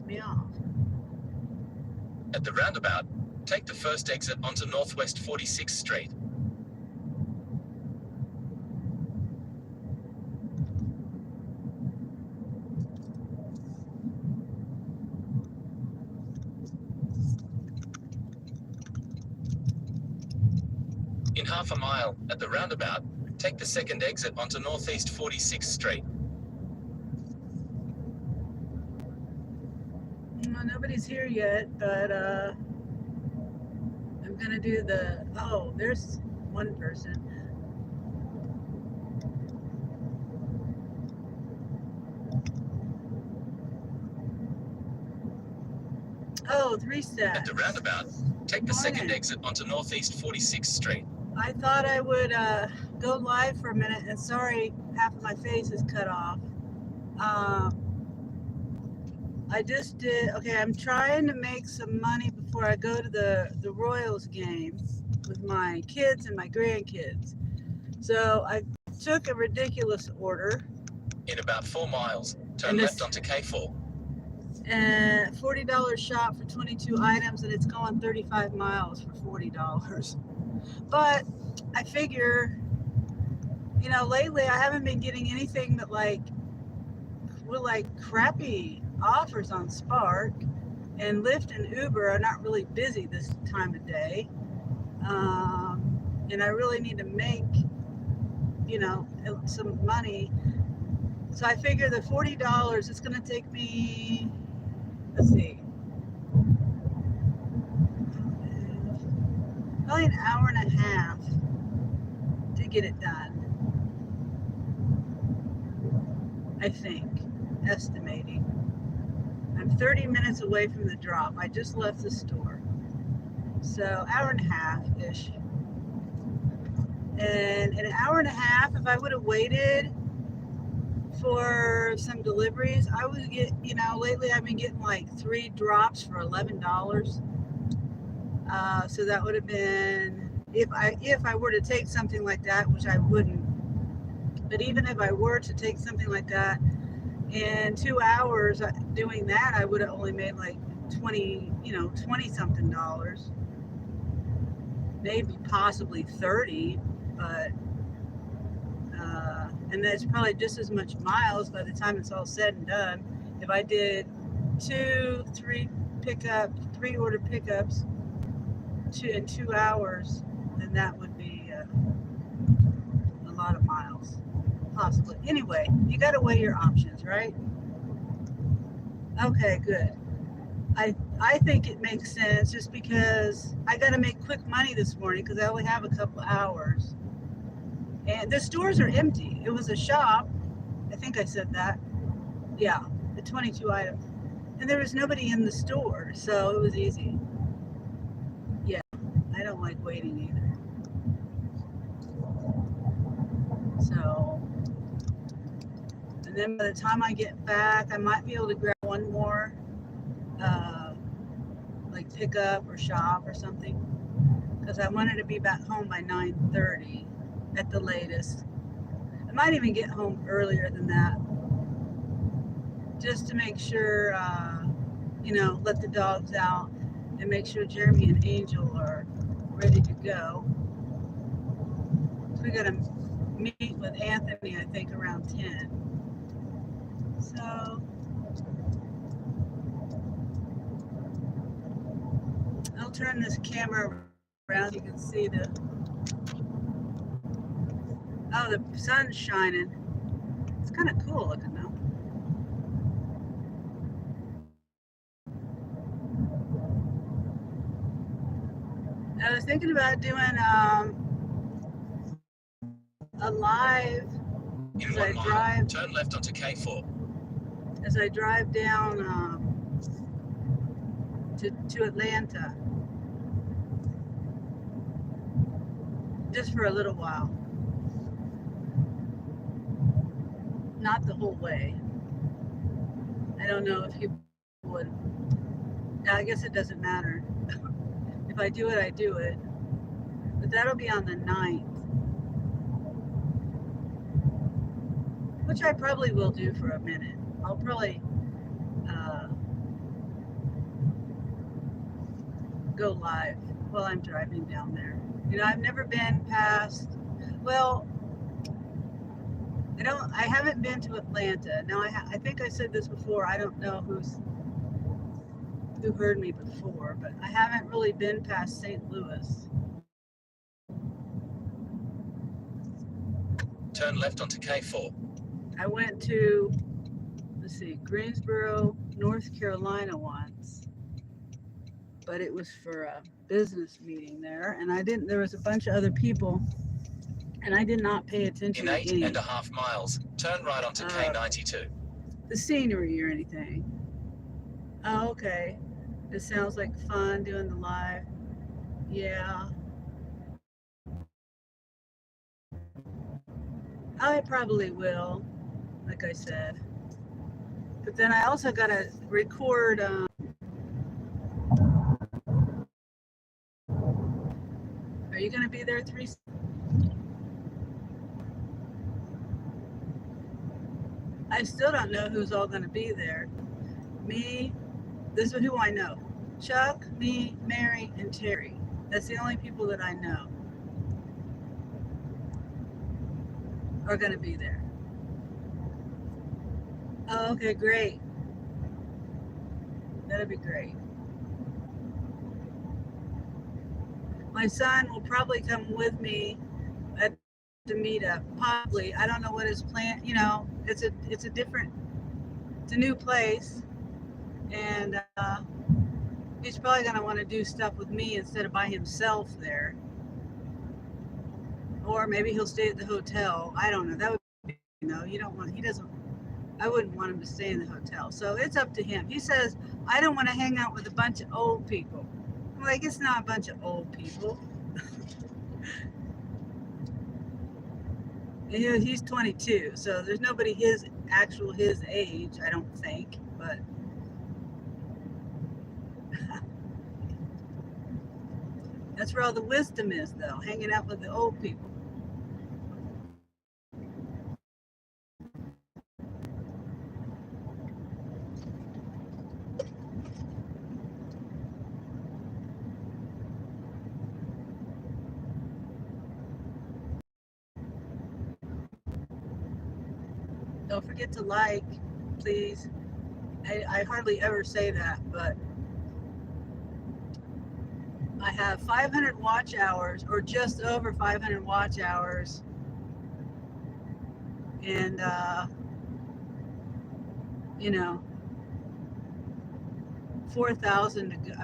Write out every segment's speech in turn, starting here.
me off. At the roundabout, take the first exit onto Northwest 46th Street. In half a mile, at the roundabout, take the second exit onto Northeast 46th Street. Well, nobody's here yet, but I'm gonna do the. Oh, there's one person. Oh, 3 steps. At the roundabout, take the second exit onto Northeast 46th Street. I thought I would go live for a minute, and sorry, half of my face is cut off. I just did. Okay, I'm trying to make some money before I go to the Royals game with my kids and my grandkids. So I took a ridiculous order. In about 4 miles, turn left onto K4. And $40 shop for 22 items, and it's going 35 miles for $40. But I figure, you know, lately I haven't been getting anything but like crappy offers on Spark, and Lyft and Uber are not really busy this time of day. And I really need to make, you know, some money. So I figure the $40, it's going to take me, let's see, probably an hour and a half to get it done. I think, estimating. I'm 30 minutes away from the drop. I just left the store. So hour and a half-ish. And an hour and a half, if I would have waited for some deliveries, I would get, you know, lately I've been getting like 3 drops for $11. So that would have been, if I were to take something like that, which I wouldn't, but even if I were to take something like that, in 2 hours doing that, I would have only made like 20 something dollars, maybe possibly 30, but and that's probably just as much miles by the time it's all said and done. If I did 3 order pickups in 2 hours, then that would be a lot of miles, possibly. Anyway, you got to weigh your options, right? Okay, good. I think it makes sense just because I got to make quick money this morning because I only have a couple hours. And the stores are empty. It was a shop. I think I said that. Yeah, the 22 items. And there was nobody in the store, so it was easy. Yeah, I don't like waiting either. So, and then by the time I get back, I might be able to grab one more, like pick up or shop or something, because I wanted to be back home by 9:30 at the latest. I might even get home earlier than that, just to make sure, let the dogs out and make sure Jeremy and Angel are ready to go. So we got to meet with Anthony, I think, around 10. So I'll turn this camera around so you can see the sun's shining. It's kind of cool looking though. I was thinking about doing a live as I drive. Turn left onto K4. As I drive down to Atlanta, just for a little while. Not the whole way. I don't know if he would. I guess it doesn't matter. If I do it, I do it. But that'll be on the 9th. Which I probably will do for a minute. I'll probably go live while I'm driving down there. You know, I've never been past, well, I haven't been to Atlanta. Now, I think I said this before. I don't know who heard me before, but I haven't really been past St. Louis. Turn left onto K4. I went to, let's see, Greensboro, North Carolina once, but it was for a business meeting there, and there was a bunch of other people, and I did not pay attention In to any 8.5 miles, turn right onto K92. the scenery or anything. Oh, okay. It sounds like fun doing the live. Yeah. I probably will, like I said. But then I also got to record. Are you going to be there, 3? I still don't know who's all going to be there. Me, this is who I know. Chuck, me, Mary, and Terry. That's the only people that I know are going to be there. Oh, okay, great. That'll be great. My son will probably come with me at the meetup. Possibly. I don't know what his plan. You know, it's a new place, and he's probably going to want to do stuff with me instead of by himself there. Or maybe he'll stay at the hotel. I don't know. That would be, I wouldn't want him to stay in the hotel. So it's up to him. He says, I don't want to hang out with a bunch of old people. I'm like, it's not a bunch of old people. He's 22, so there's nobody his age, I don't think. But that's where all the wisdom is, though, hanging out with the old people. Don't forget to like, please. I hardly ever say that, but I have 500 watch hours, or just over 500 watch hours, and 4,000 to go.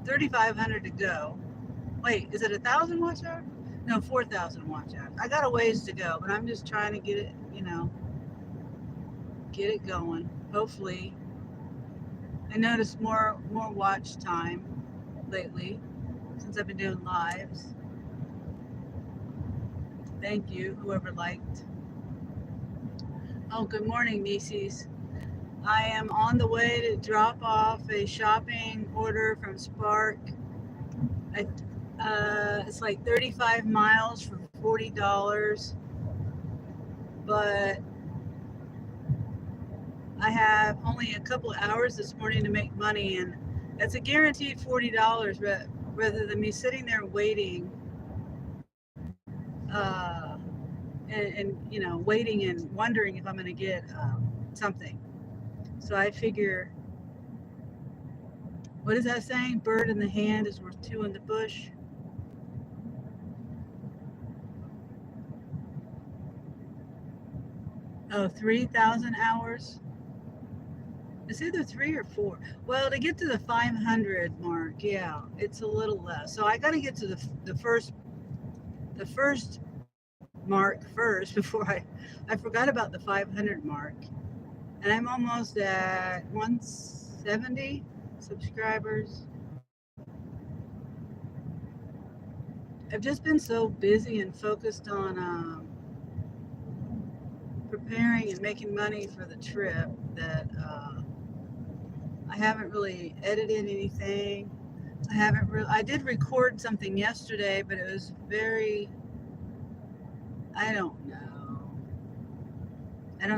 3,500 to go. Wait, is it 1,000 watch hours? No, 4,000 watch hours. I got a ways to go, but I'm just trying to get it, get it going. Hopefully, I noticed more watch time lately since I've been doing lives. Thank you, whoever liked. Oh, good morning, Nieces. I am on the way to drop off a shopping order from Spark. It's like 35 miles for $40, but I have only a couple of hours this morning to make money, and that's a guaranteed $40 rather than me sitting there waiting, waiting and wondering if I'm going to get something. So I figure, what is that saying? Bird in the hand is worth two in the bush. Oh, 3,000 hours. It's either 3 or 4. Well, to get to the 500 mark, yeah, it's a little less. So I got to get to the first mark first before I forgot about the 500 mark. And I'm almost at 170 subscribers. I've just been so busy and focused on preparing and making money for the trip that I haven't really edited anything. I did record something yesterday, but it was very, I don't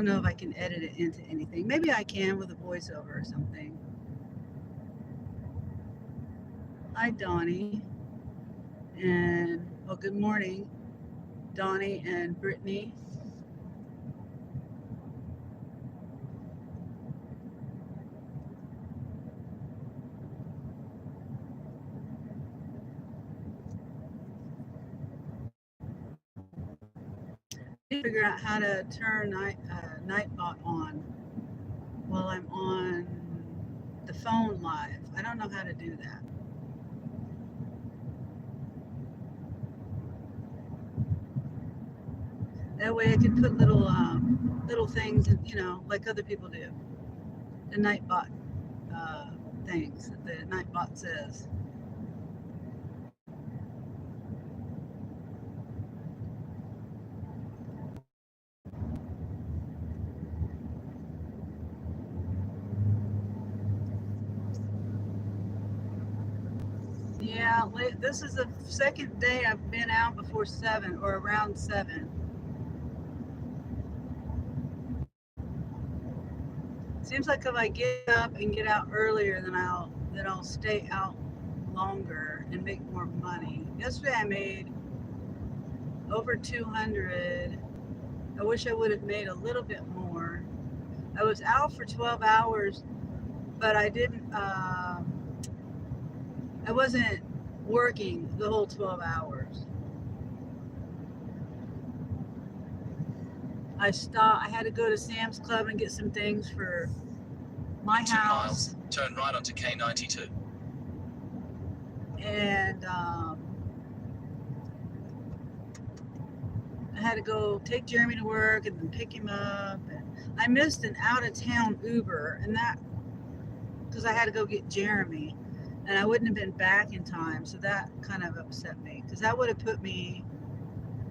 know if I can edit it into anything. Maybe I can with a voiceover or something. Hi, Donnie. And, well, good morning, Donnie and Brittany. Figure out how to turn Nightbot on while I'm on the phone live. I don't know how to do that. That way I can put little things, like other people do. The Nightbot things that the Nightbot says. Yeah, this is the second day I've been out before 7 or around 7. Seems like if I get up and get out earlier, then I'll stay out longer and make more money. Yesterday I made over 200. I wish I would have made a little bit more. I was out for 12 hours, but I didn't. I wasn't working the whole 12 hours. I stopped. I had to go to Sam's Club and get some things for my 2 house. miles, turn right onto K92. And I had to go take Jeremy to work and then pick him up. And I missed an out-of-town Uber, and that because I had to go get Jeremy, and I wouldn't have been back in time. So that kind of upset me because that would have put me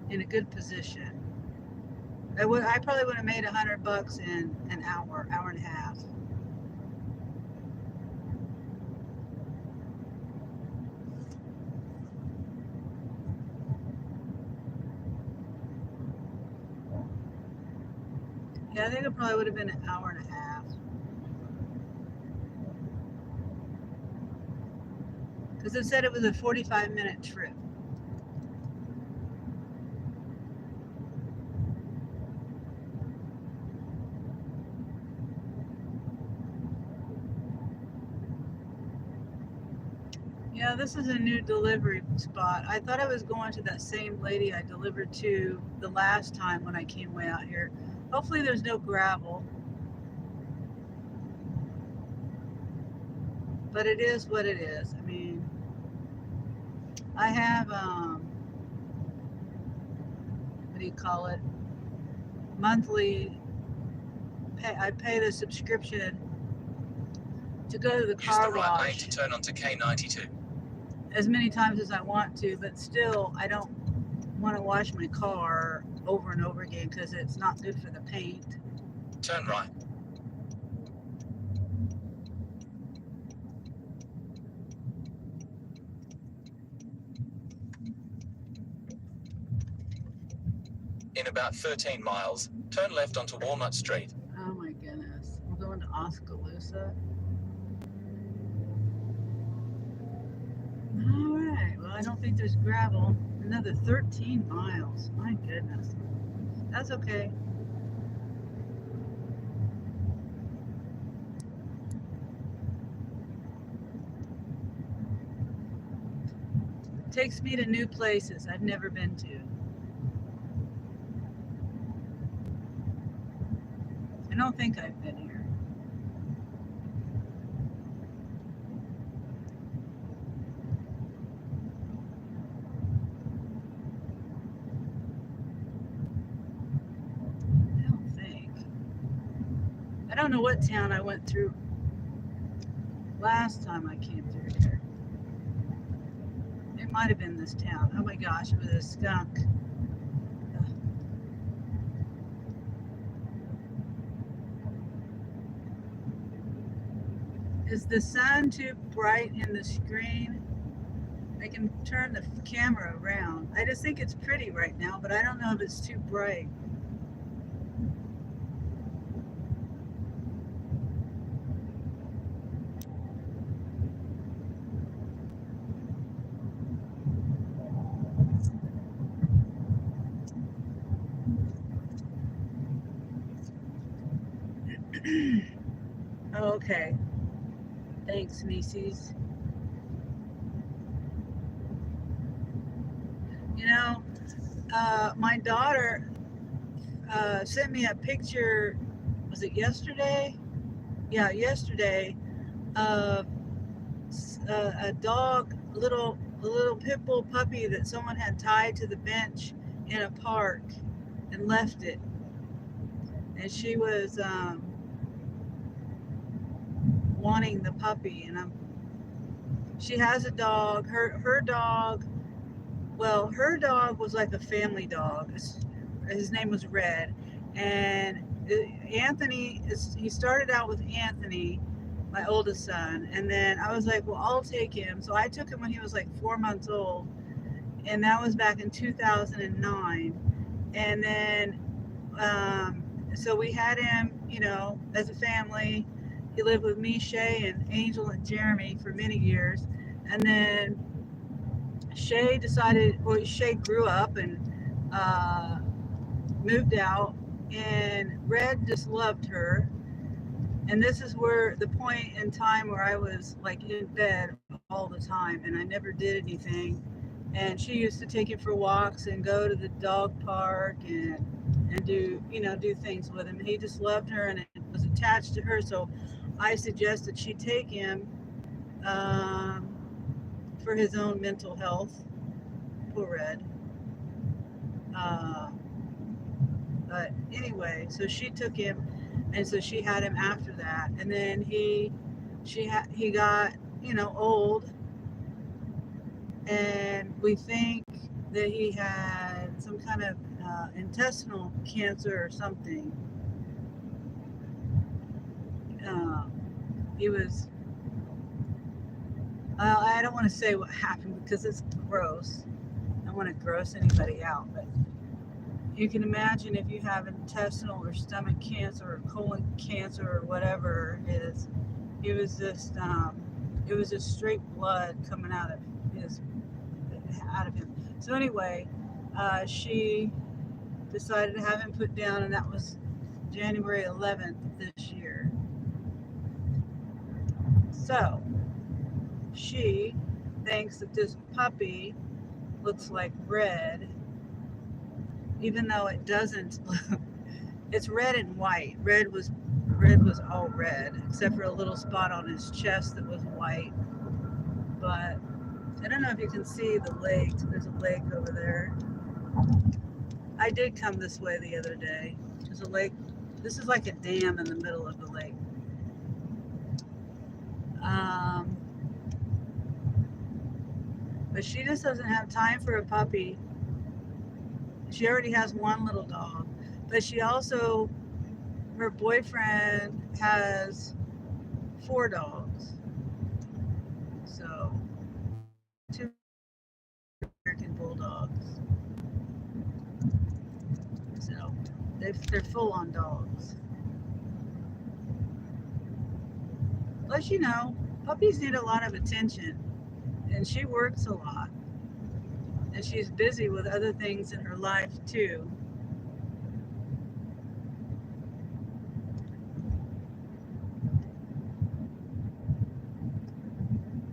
in a good position. I probably would have made $100 in an hour and a half. Yeah, I think it probably would have been an hour and a half. Because it said it was a 45-minute trip. Yeah, this is a new delivery spot. I thought I was going to that same lady I delivered to the last time when I came way out here. Hopefully there's no gravel. But it is what it is. I mean, I have, what do you call it? Monthly, I pay the subscription to go to the Use car the right lane wash to turn onto K92. as many times as I want to, but still, I don't want to wash my car over and over again because it's not good for the paint. Turn right. In about 13 miles, turn left onto Walnut Street. Oh my goodness. We're going to Oskaloosa. All right. Well, I don't think there's gravel. Another 13 miles. My goodness. That's okay. Takes me to new places I've never been to. I don't think I've been here. I don't think. I don't know what town I went through last time I came through here. It might have been this town. Oh my gosh, it was a skunk. Is the sun too bright in the screen? I can turn the camera around. I just think it's pretty right now, but I don't know if it's too bright. Okay. Thanks, Macy's. You know, my daughter sent me a picture. Was it yesterday? Yeah, yesterday of a dog, a little pit bull puppy that someone had tied to the bench in a park and left it. And she was wanting the puppy, and she has a dog. Her dog. Well, her dog was like a family dog. His name was Red, and Anthony is. He started out with Anthony, my oldest son, and then I was like, well, I'll take him. So I took him when he was like 4 months old, and that was back in 2009. And then, so we had him, as a family. He lived with me, Shay, and Angel and Jeremy for many years, and then Shay grew up and uh, moved out, and Red just loved her. And this is where the point in time where I was like in bed all the time and I never did anything. And she used to take him for walks and go to the dog park and do things with him. He just loved her and it was attached to her. So I suggested she take him um, for his own mental health. Poor Red. Uh, but anyway, so she took him, and so she had him after that, and then he got old, and we think that he had some kind of intestinal cancer or something. Um, he was. I don't want to say what happened because it's gross. I don't want to gross anybody out, but you can imagine if you have intestinal or stomach cancer or colon cancer or whatever it is, it was just straight blood coming out of him. So anyway, she decided to have him put down, and that was January 11th this year. So she thinks that this puppy looks like Red, even though it doesn't. It's red and white. Red was all red, except for a little spot on his chest that was white. But I don't know if you can see the lake. There's a lake over there. I did come this way the other day. There's a lake. This is like a dam in the middle of the lake. Um, but she just doesn't have time for a puppy. She already has one little dog, but her boyfriend has 4 dogs. So, 2 American bulldogs. So, they're full on dogs. Plus, puppies need a lot of attention, and she works a lot, and she's busy with other things in her life too.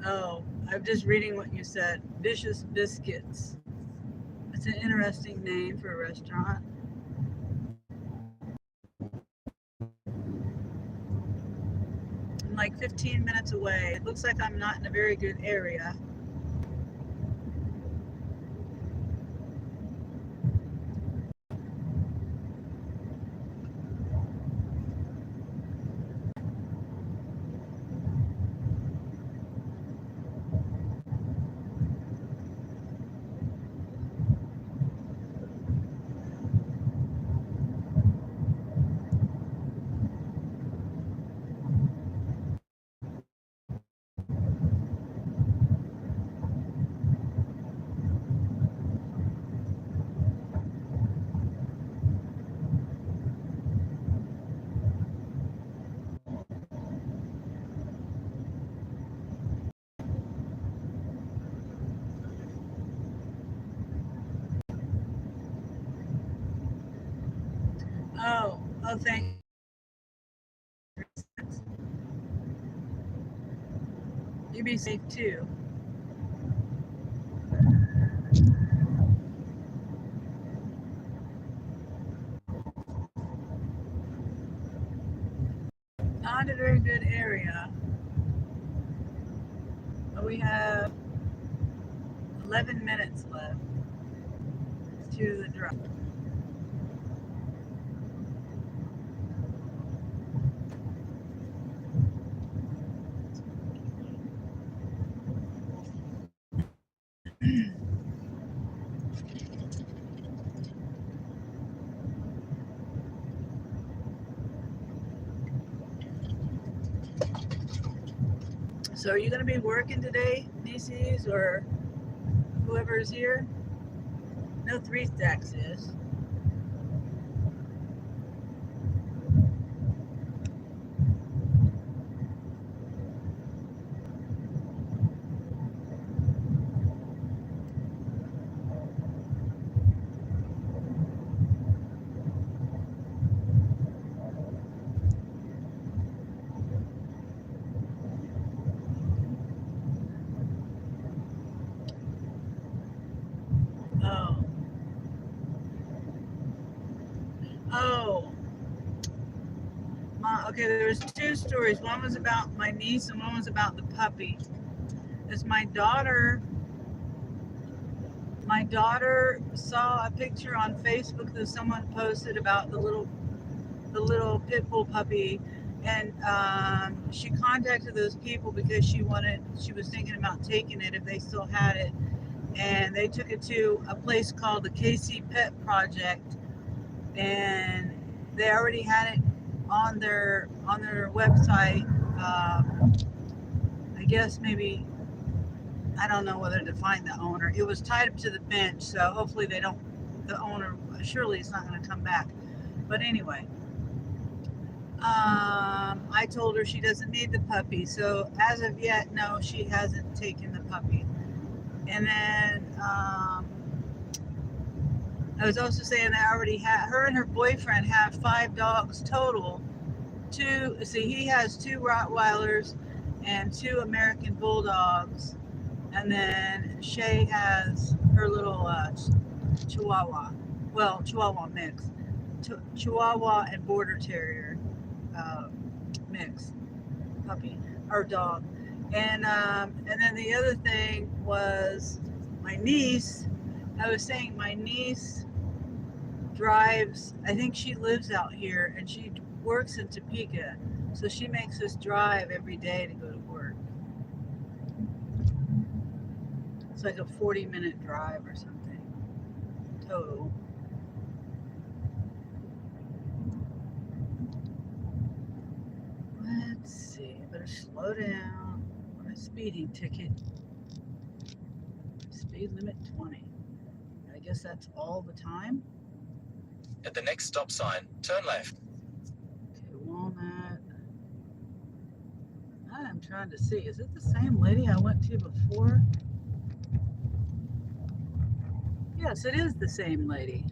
Oh, I'm just reading what you said. Vicious Biscuits. It's an interesting name for a restaurant. I'm like 15 minutes away. It looks like I'm not in a very good area. Oh, thank to be safe too. Not a very good area. But we have 11 minutes left to the drive. So are you going to be working today, DCs, or whoever's here? No, Three Stacks is. Oh. Oh. Okay, there was two stories. One was about my niece and one was about the puppy. It's my daughter saw a picture on Facebook that someone posted about the little pit bull puppy, and she contacted those people because she was thinking about taking it if they still had it, and they took it to a place called the KC Pet Project, and they already had it on their website. I guess maybe, I don't know whether to find the owner. It was tied up to the bench, so hopefully the owner, surely it's not going to come back. But anyway, I told her she doesn't need the puppy. So as of yet, no, she hasn't taken the puppy. And then I was also saying that I already had, her and her boyfriend have 5 dogs total. He has 2 Rottweilers and 2 American Bulldogs. And then Shay has her little Chihuahua. Well, Chihuahua mix. Chihuahua and Border Terrier mix puppy or dog. And then the other thing was my niece. I was saying my niece drives, I think she lives out here and she works in Topeka. So she makes us drive every day to go to work. It's like a 40-minute drive or something total. Let's see, I better slow down. My speeding ticket. Speed limit 20. I guess that's all the time. At the next stop sign, turn left. Okay, Walnut. I'm trying to see. Is it the same lady I went to before? Yes, it is the same lady.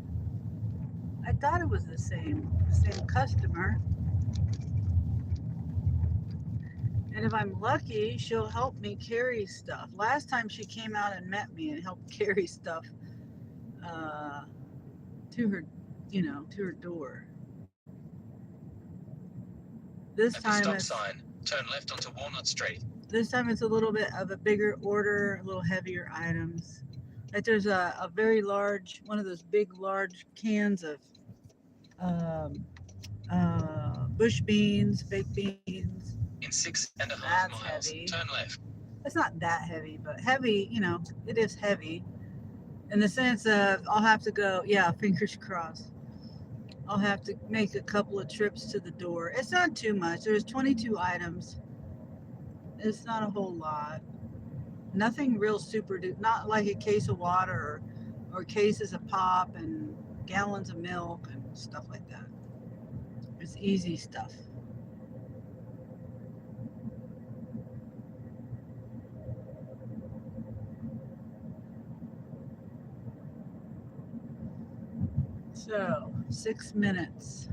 I thought it was the same customer. And if I'm lucky, she'll help me carry stuff. Last time she came out and met me and helped carry stuff to her, to her door. This At the time stop it's sign, turn left onto Walnut Street. This time it's a little bit of a bigger order, a little heavier items. Like there's a very large, one of those big, large cans of bush beans, baked beans. In 6.5 That's miles, heavy. turn left. It's not that heavy, but heavy, it is heavy. In the sense of, I'll have to go, fingers crossed. I'll have to make a couple of trips to the door. It's not too much. There's 22 items. It's not a whole lot. Nothing real super, not like a case of water or cases of pop and gallons of milk and stuff like that. It's easy stuff. So 6 minutes.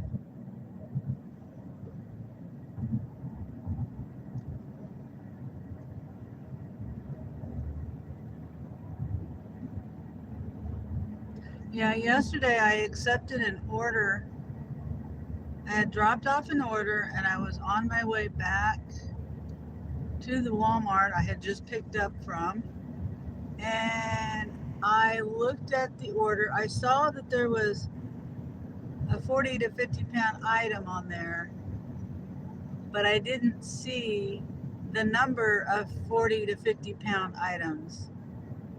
Yeah, yesterday I accepted an order. I had dropped off an order and I was on my way back to the Walmart I had just picked up from. And I looked at the order. I saw that there was a 40 to 50 pound item on there, but I didn't see the number of 40 to 50 pound items.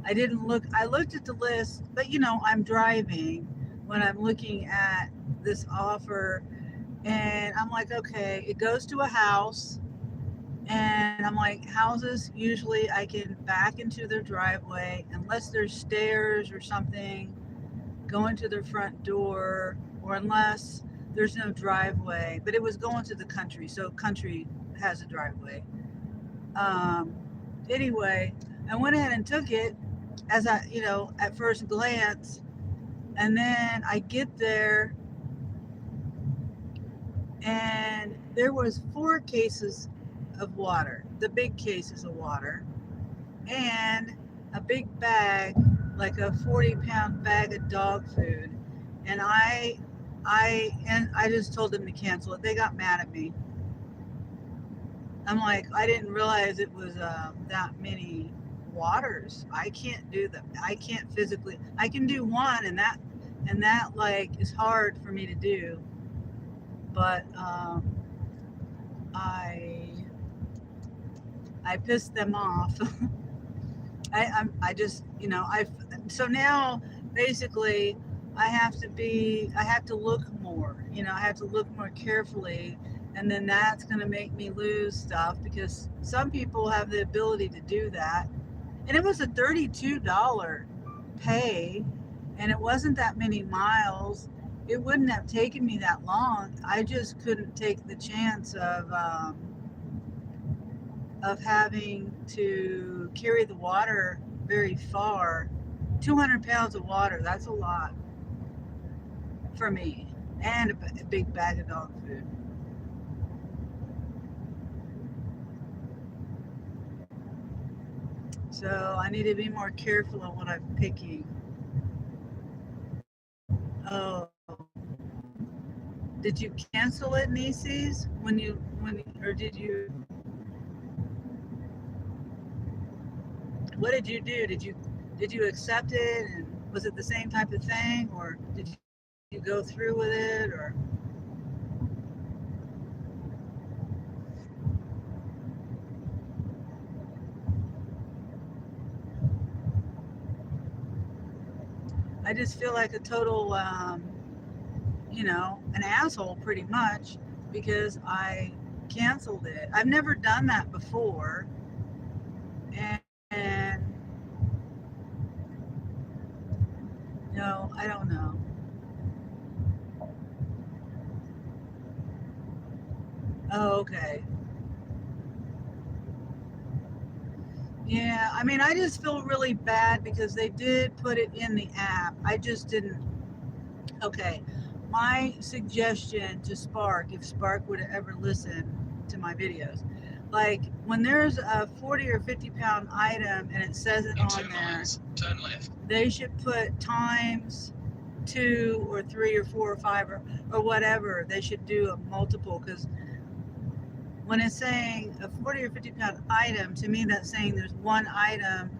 I didn't look, I looked at the list, but I'm driving when I'm looking at this offer, and I'm like, okay, it goes to a house, and I'm like, houses usually I can back into their driveway unless there's stairs or something going to their front door, or unless there's no driveway. But it was going to the country, so country has a driveway. Um, anyway, I went ahead and took it as at first glance, and then I get there, and there was 4 cases of water, the big cases of water, and a big bag, like a 40-pound bag of dog food. And I just told them to cancel it. They got mad at me. I'm like, I didn't realize it was that many waters. I can't do them. I can't physically. I can do one, and that like is hard for me to do. But I I pissed them off. I just so now basically I have to look more. I have to look more carefully, and then that's going to make me lose stuff because some people have the ability to do that. And it was a $32 pay, and it wasn't that many miles. It wouldn't have taken me that long. I just couldn't take the chance of having to carry the water very far. 200 pounds of water, that's a lot for me, and a big bag of dog food. So I need to be more careful on what I'm picking. Oh, did you cancel it, Nieces? Or did you? What did you do? Did you accept it? And was it the same type of thing, or did you go through with it, or? I just feel like a total, an asshole pretty much because I canceled it. I've never done that before, and no, I don't know. Oh, okay. Yeah, I mean, I just feel really bad because they did put it in the app. I just didn't. Okay, my suggestion to Spark, if Spark would ever listen to my videos, like when there's a 40 or 50 pound item and it says it In on 2 there, miles, turn left. they should put times 2 or 3 or 4 or 5 or whatever. They should do a multiple, because when it's saying a 40 or 50 pound item, to me that's saying there's one item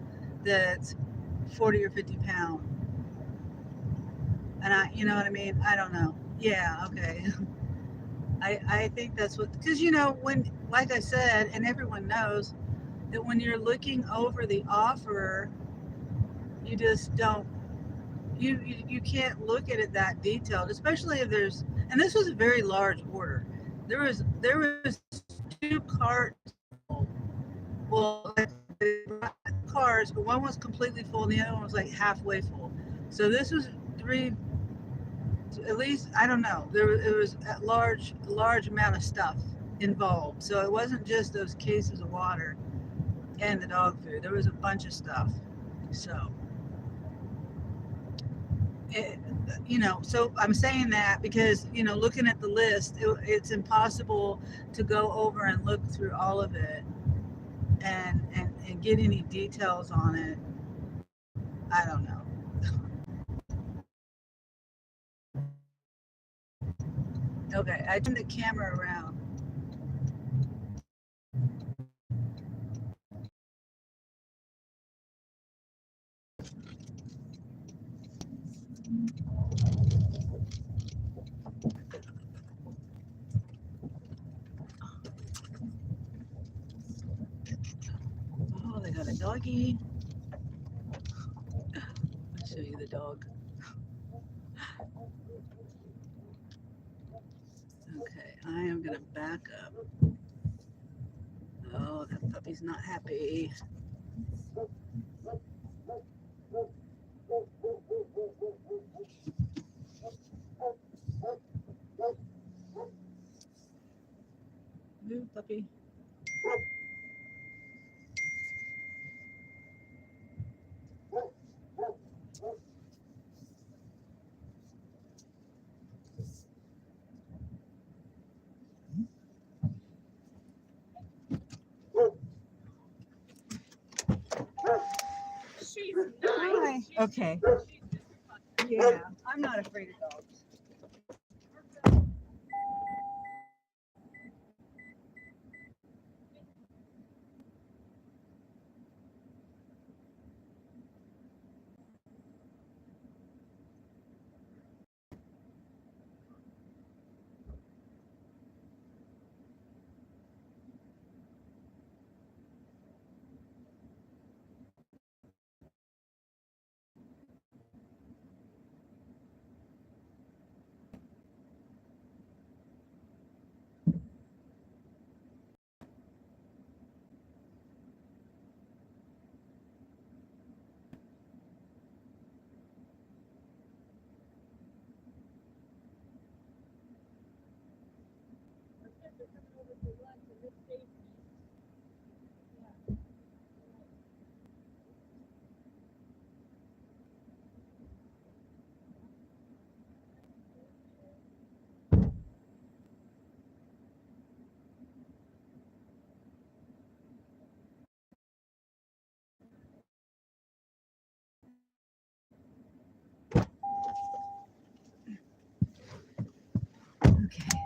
that's 40 or 50 pound. And you know what I mean? I don't know. Yeah, okay. I think that's what, because when, like I said, and everyone knows that when you're looking over the offer, you just don't, you can't look at it that detailed, especially if there's, and this was a very large order. There was 2 carts. Well, like, cars, but one was completely full and the other one was like halfway full. So this was 3, at least, I don't know. It was a large amount of stuff involved. So it wasn't just those cases of water and the dog food. There was a bunch of stuff. So it, so I'm saying that because looking at the list, it's impossible to go over and look through all of it and get any details on it. I don't know. Okay, I turned the camera around. Oh, they got a doggy. I'll show you the dog. Okay, I am gonna back up. Oh, that puppy's not happy. Move, puppy. She's nice. Hi. Okay. Yeah, I'm not afraid of dogs. Okay.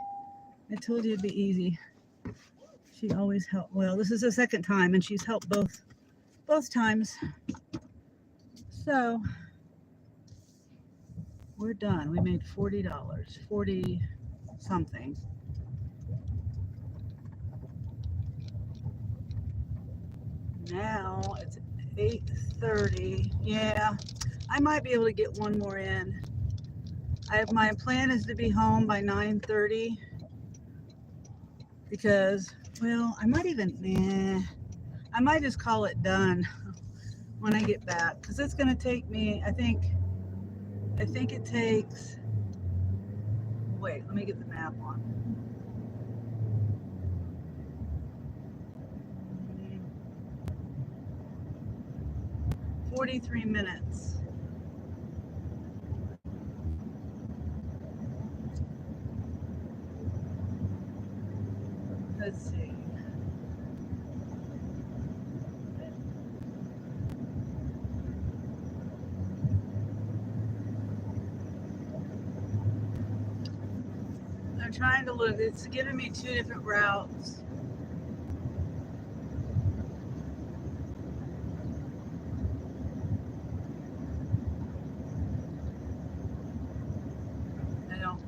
I told you it'd be easy. She always helped. Well, this is the second time, and she's helped both times. So we're done. We made $40, 40 something. Now it's 8:30. Yeah, I might be able to get one more in. My plan is to be home by 9:30 because, well, I might just call it done when I get back because it's going to take me, I think it takes, wait, let me get the map on. 43 minutes. Let's see. I'm trying to look. It's giving me two different routes. I don't.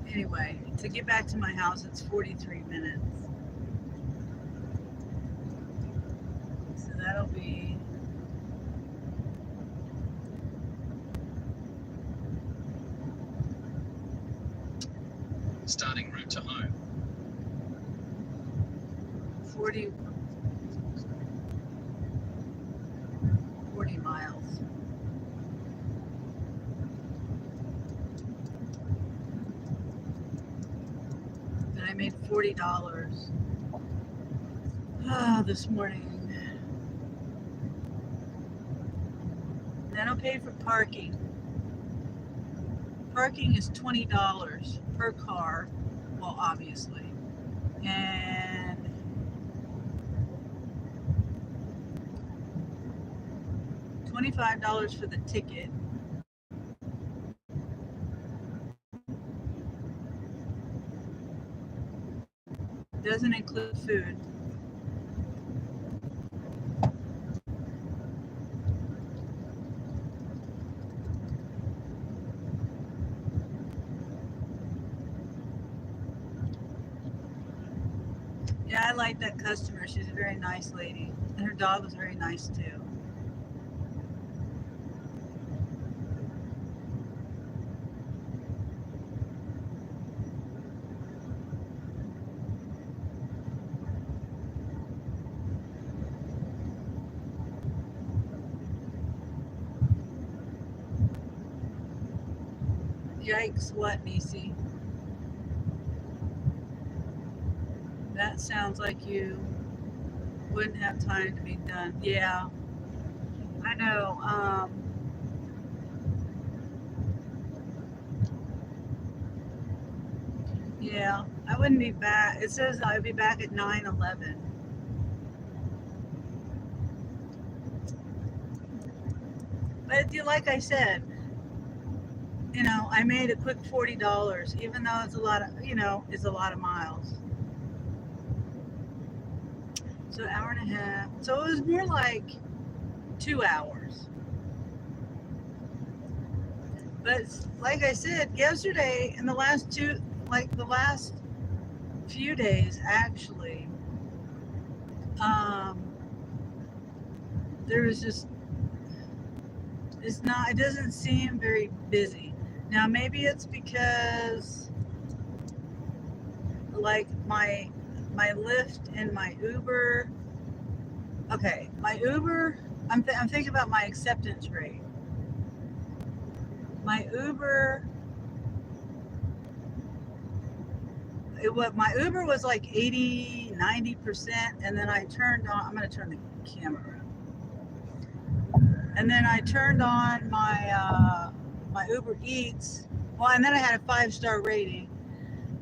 Anyway, to get back to my house, it's 43 minutes. So that'll be. Starting route to home. 40 miles. And I made $40 this morning. Then I paid for parking. Parking is $20 per car, well, obviously. And $25 for the ticket. Doesn't include food. Yeah, I like that customer. She's a very nice lady. And her dog was very nice too. Yikes, what, Nisi? That sounds like you wouldn't have time to be done. Yeah, I know. Yeah, I wouldn't be back. It says I'd be back at 9:11. But like I said, I made a quick $40, even though it's a lot of, it's a lot of miles. So an hour and a half. So it was more like 2 hours. But like I said, yesterday and the last few days actually, there was just, it doesn't seem very busy. Now maybe it's because like my Lyft and my Uber. Okay, my Uber, I'm thinking about my acceptance rate. My Uber, my Uber was like 80-90%, and then I turned on, I'm going to turn the camera, and then I turned on my Uber Eats. Well, and then I had a 5-star rating.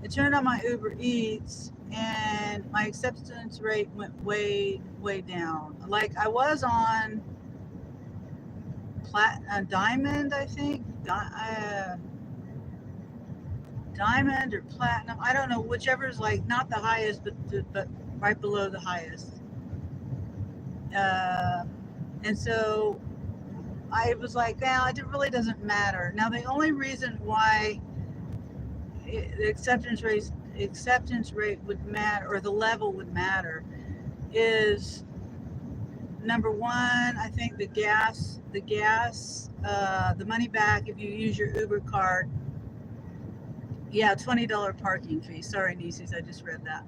I turned on my Uber Eats, and my acceptance rate went way down. Like I was on Diamond, I think, Diamond or Platinum. I don't know, whichever is like not the highest, but right below the highest. And so I was like, well, it really doesn't matter. Now the only reason why the acceptance rate would matter, or the level would matter, is number one, I think the gas, the money back if you use your Uber card. Yeah, $20 parking fee. Sorry, Nieces, I just read that.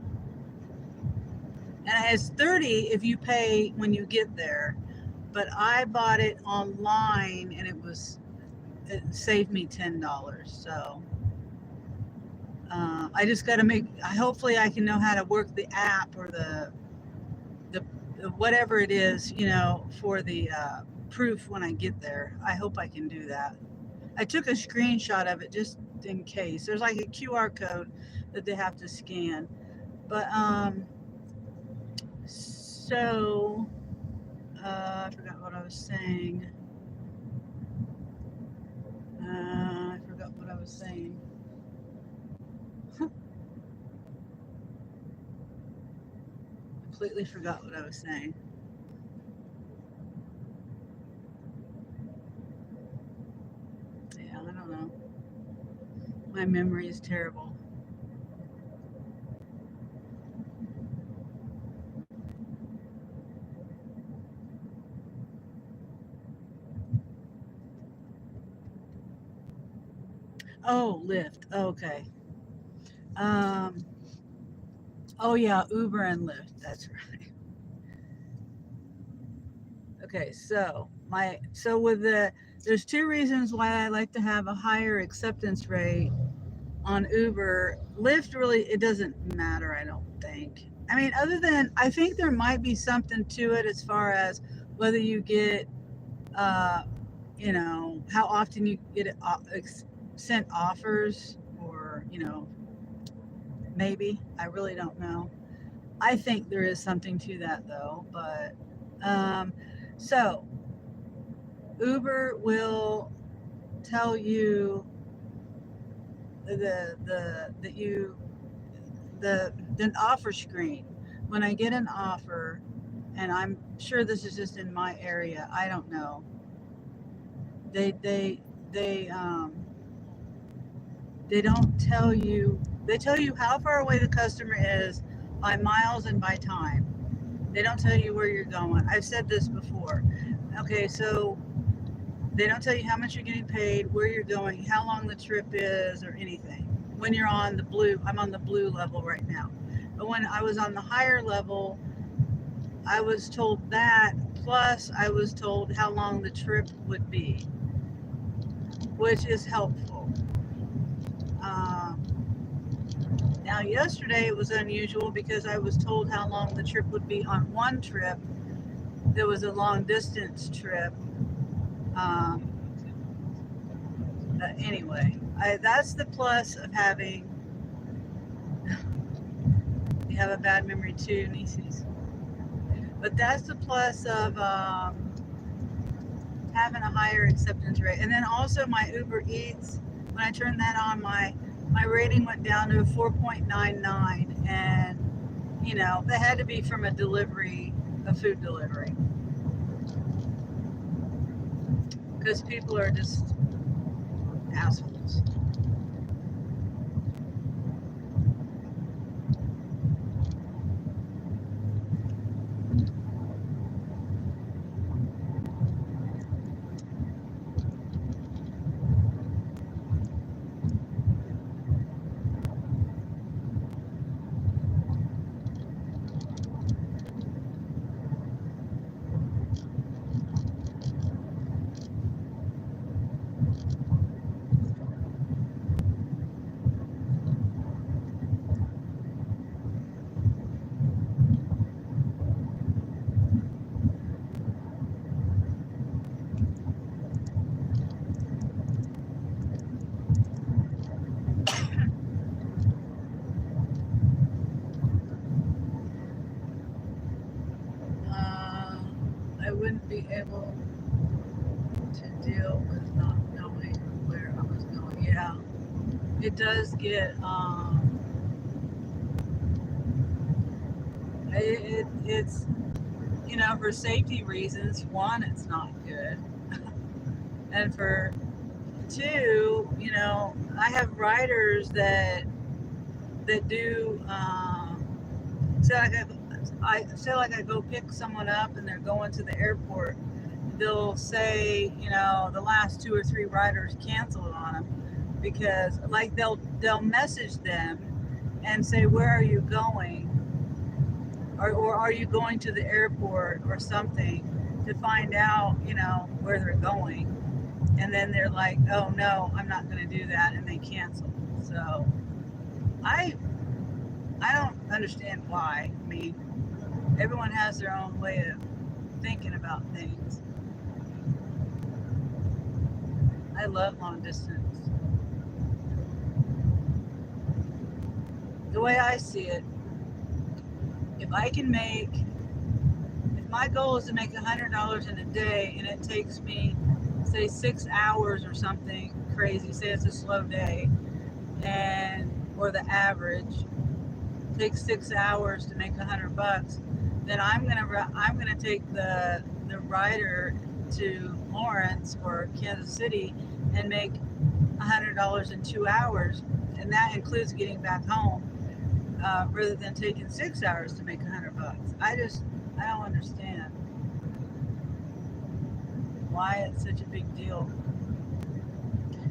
And it's $30 if you pay when you get there. But I bought it online, and it saved me $10. So I just got to hopefully I can know how to work the app or the whatever it is, for the proof when I get there. I hope I can do that. I took a screenshot of it just in case. There's like a QR code that they have to scan. But so I forgot what I was saying. Completely forgot what I was saying. Yeah, I don't know. My memory is terrible. Oh, Lyft. Okay. Oh yeah, Uber and Lyft. That's right. Okay, so there's 2 reasons why I like to have a higher acceptance rate on Uber. Lyft, really, it doesn't matter, I don't think. I mean, other than I think there might be something to it as far as whether you get, how often you get sent offers, or maybe. I really don't know. I think there is something to that though, but so Uber will tell you the offer screen. When I get an offer, and I'm sure this is just in my area, I don't know. They don't tell you. They tell you how far away the customer is by miles and by time. They don't tell you where you're going. I've said this before. Okay, so they don't tell you how much you're getting paid, where you're going, how long the trip is, or anything. When you're on the blue, I'm on the blue level right now. But when I was on the higher level, I was told that, plus I was told how long the trip would be, which is helpful. Now, yesterday it was unusual because I was told how long the trip would be on one trip. There was a long distance trip. But anyway, that's the plus of having. You have a bad memory too, nieces. But that's the plus of having a higher acceptance rate. And then also my Uber Eats, when I turned that on, my rating went down to 4.99, and that had to be from a food delivery, because people are just assholes. I wouldn't be able to deal with not knowing where I was going. Yeah, it does get it's for safety reasons. One, it's not good, and for two, I have riders that do. Say like I go pick someone up and they're going to the airport. They'll say, the last 2 or 3 riders canceled on them, because like they'll message them and say, where are you going, or are you going to the airport or something, to find out where they're going, and then they're like, oh no, I'm not going to do that, and they cancel. So I don't understand why. I mean, everyone has their own way of thinking about things. I love long distance. The way I see it, if my goal is to make $100 in a day, and it takes me, say, 6 hours or something crazy, say it's a slow day, or the average takes 6 hours to make $100, then I'm gonna take the rider to Lawrence or Kansas City and make $100 in 2 hours, and that includes getting back home, rather than taking 6 hours to make $100. I don't understand why it's such a big deal.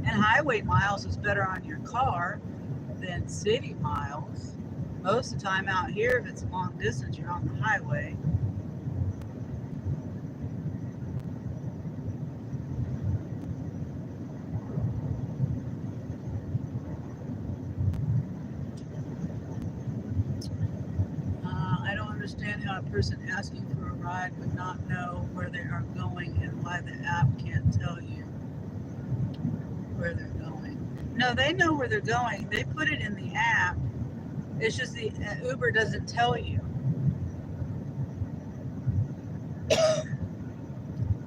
And highway miles is better on your car than city miles. Most of the time out here, if it's long distance, you're on the highway. I don't understand how a person asking for a ride would not know where they are going, and why the app can't tell you where they're going. No, they know where they're going. They put it in the app. It's just the Uber doesn't tell you.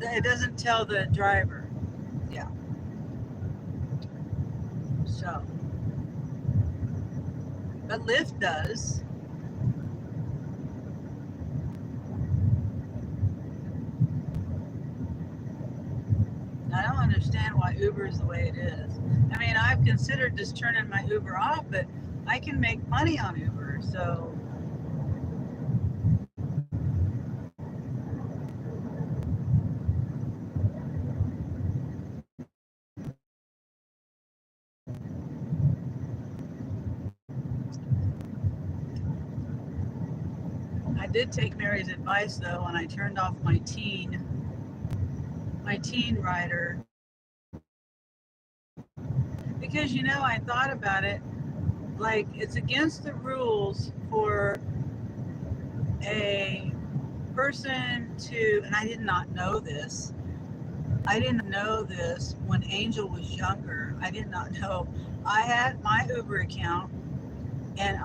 It doesn't tell the driver. Yeah. So, but Lyft does. I don't understand why Uber is the way it is. I mean, I've considered just turning my Uber off, but I can make money on Uber. So, I did take Mary's advice though, and I turned off my teen rider, because I thought about it. Like, it's against the rules for a person to, and I did not know this. I didn't know this when Angel was younger. I did not know. I had my Uber account, and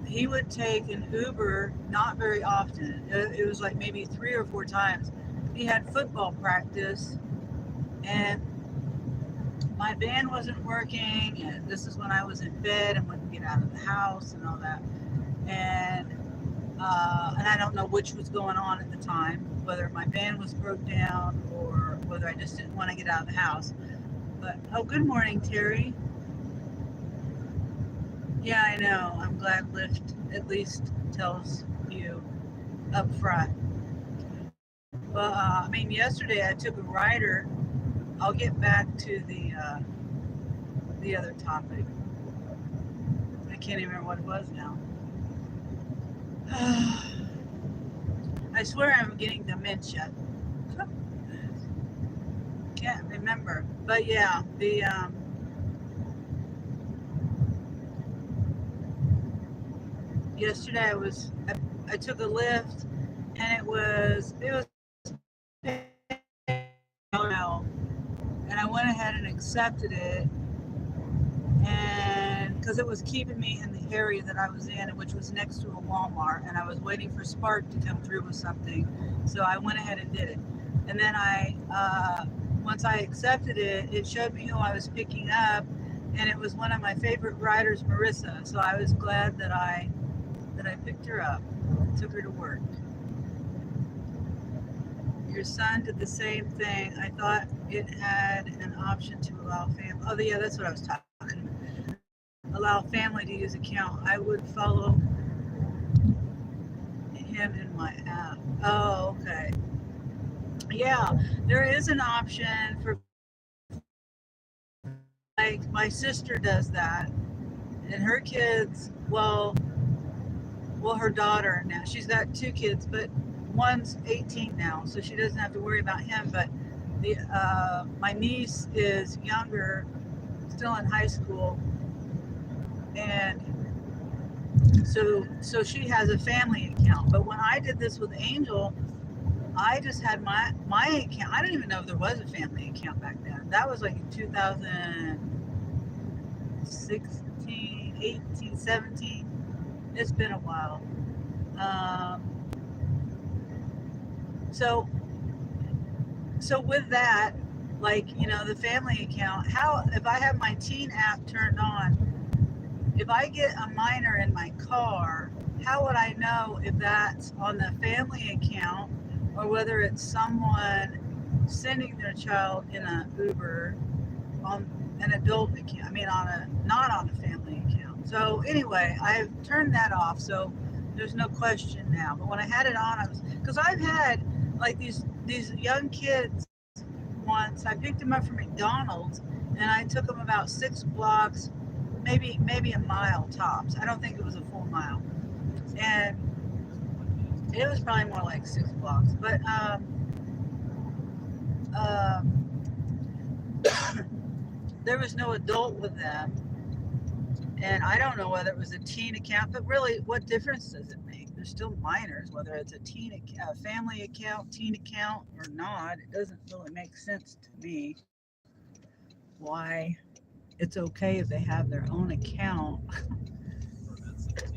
he would take an Uber not very often. It was like maybe 3 or 4 times. He had football practice, and my van wasn't working, and this is when I was in bed and wouldn't get out of the house and all that. And I don't know which was going on at the time, whether my van was broke down or whether I just didn't want to get out of the house. But, oh, good morning, Terry. Yeah, I know. I'm glad Lyft at least tells you up front. Well, I mean, yesterday I took a rider. I'll get back to the other topic. I can't even remember what it was now. I swear I'm getting dementia. Can't remember. But yeah, yesterday I took a Lyft, and it was and I went ahead and accepted it, and because it was keeping me in the area that I was in, which was next to a Walmart, and I was waiting for Spark to come through with something, so I went ahead and did it. And then once I accepted it, it showed me who I was picking up, and it was one of my favorite riders, Marissa. So I was glad that I picked her up, took her to work. Your son did the same thing. I thought it had an option to allow family. Oh, yeah, that's what I was talking about. Allow family to use account. I would follow him in my app. Oh, okay. Yeah, there is an option for, like, my sister does that, and her kids, well, her daughter now, she's got 2 kids, but one's 18 now, so she doesn't have to worry about him. But my niece is younger, still in high school, and so she has a family account. But when I did this with Angel, I just had my account. I don't even know if there was a family account back then. That was like in 2016, 18, 17. It's been a while. So with that, like, the family account, if I have my teen app turned on, if I get a minor in my car, how would I know if that's on the family account or whether it's someone sending their child in an Uber on an adult account? I mean, not on a family account. So anyway, I've turned that off, so there's no question now. But when I had it on, because I've had like these young kids. Once I picked them up from McDonald's, and I took them about 6 blocks, maybe a mile tops. I don't think it was a full mile, and it was probably more like 6 blocks. But there was no adult with them, and I don't know whether it was a teen account. But really, what difference does it make? They're still minors, whether it's a family account, teen account, or not. It doesn't really make sense to me why it's okay if they have their own account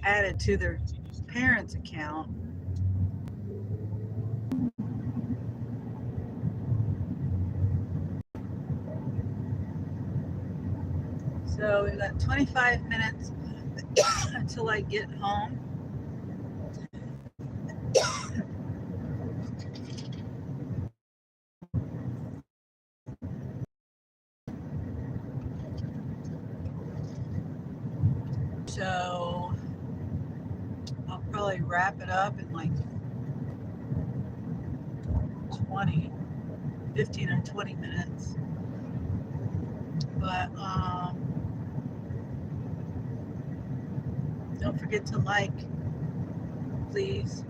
added to their parents' account. So we got 25 minutes until I get home. So I'll probably wrap it up in like 15 or 20 minutes. But don't forget to like, please.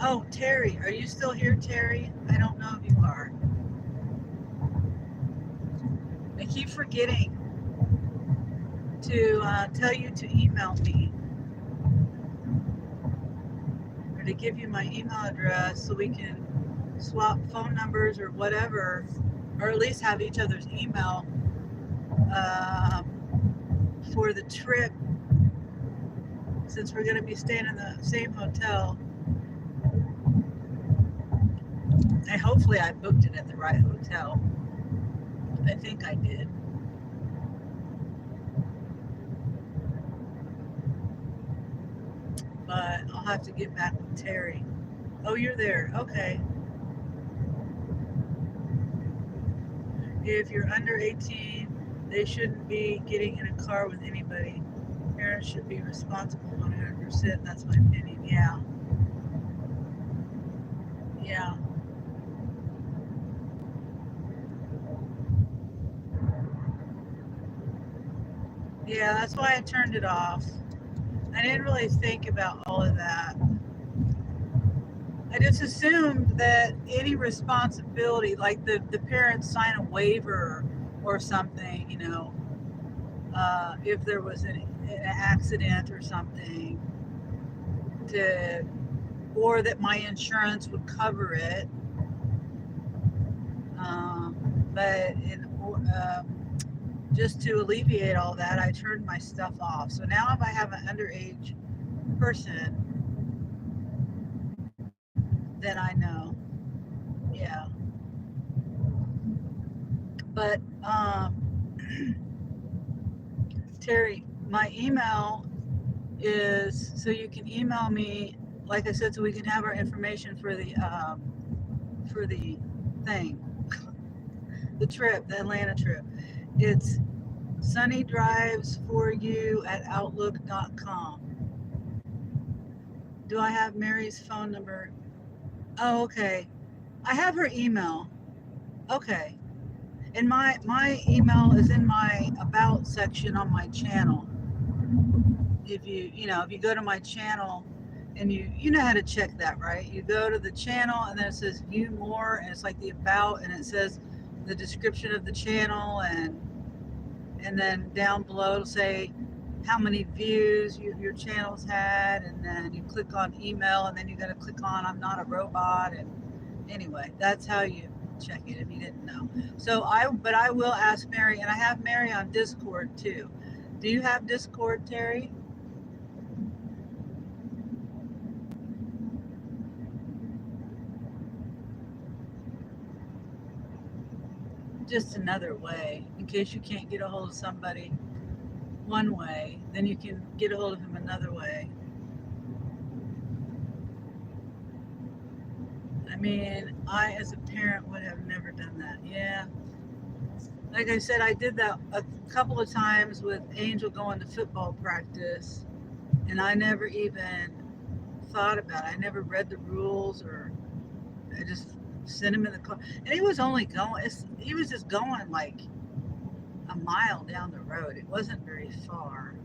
Oh, Terry, are you still here, Terry? I don't know if you are. I keep forgetting to tell you to email me or to give you my email address so we can swap phone numbers or whatever, or at least have each other's email for the trip, since we're going to be staying in the same hotel. And hopefully I booked it at the right hotel. I think I did. But I'll have to get back with Terry. Oh, you're there. Okay. If you're under 18, they shouldn't be getting in a car with anybody. Parents should be responsible 100%. That's my opinion. Yeah. Yeah. Yeah, that's why I turned it off. I didn't really think about all of that. I just assumed that any responsibility, like the parents sign a waiver or something, if there was an accident or something, or that my insurance would cover it. But just to alleviate all that, I turned my stuff off. So now if I have an underage person, then I know. Yeah. But Terry, my email is, so you can email me, like I said, so we can have our information for the thing, the trip, the Atlanta trip. It's sunnydrives4u@outlook.com. Do I have Mary's phone number? Oh, okay. I have her email. Okay. And my email is in my about section on my channel. If you go to my channel, and you know how to check that, right? You go to the channel and then it says view more, and it's like the about, and it says the description of the channel, and then down below it'll say how many views your channel's had, and then you click on email, and then you got to click on I'm not a robot. And anyway, that's how you check it if you didn't know. So I will ask Mary, and I have Mary on Discord too. Do you have Discord, Terry? Just another way, in case you can't get a hold of somebody one way, then you can get a hold of him another way. I mean, I as a parent would have never done that. Yeah. Like I said, I did that a couple of times with Angel going to football practice, and I never even thought about it. I never read the rules, or I just sent him in the car. And he was just going like a mile down the road. It wasn't very far.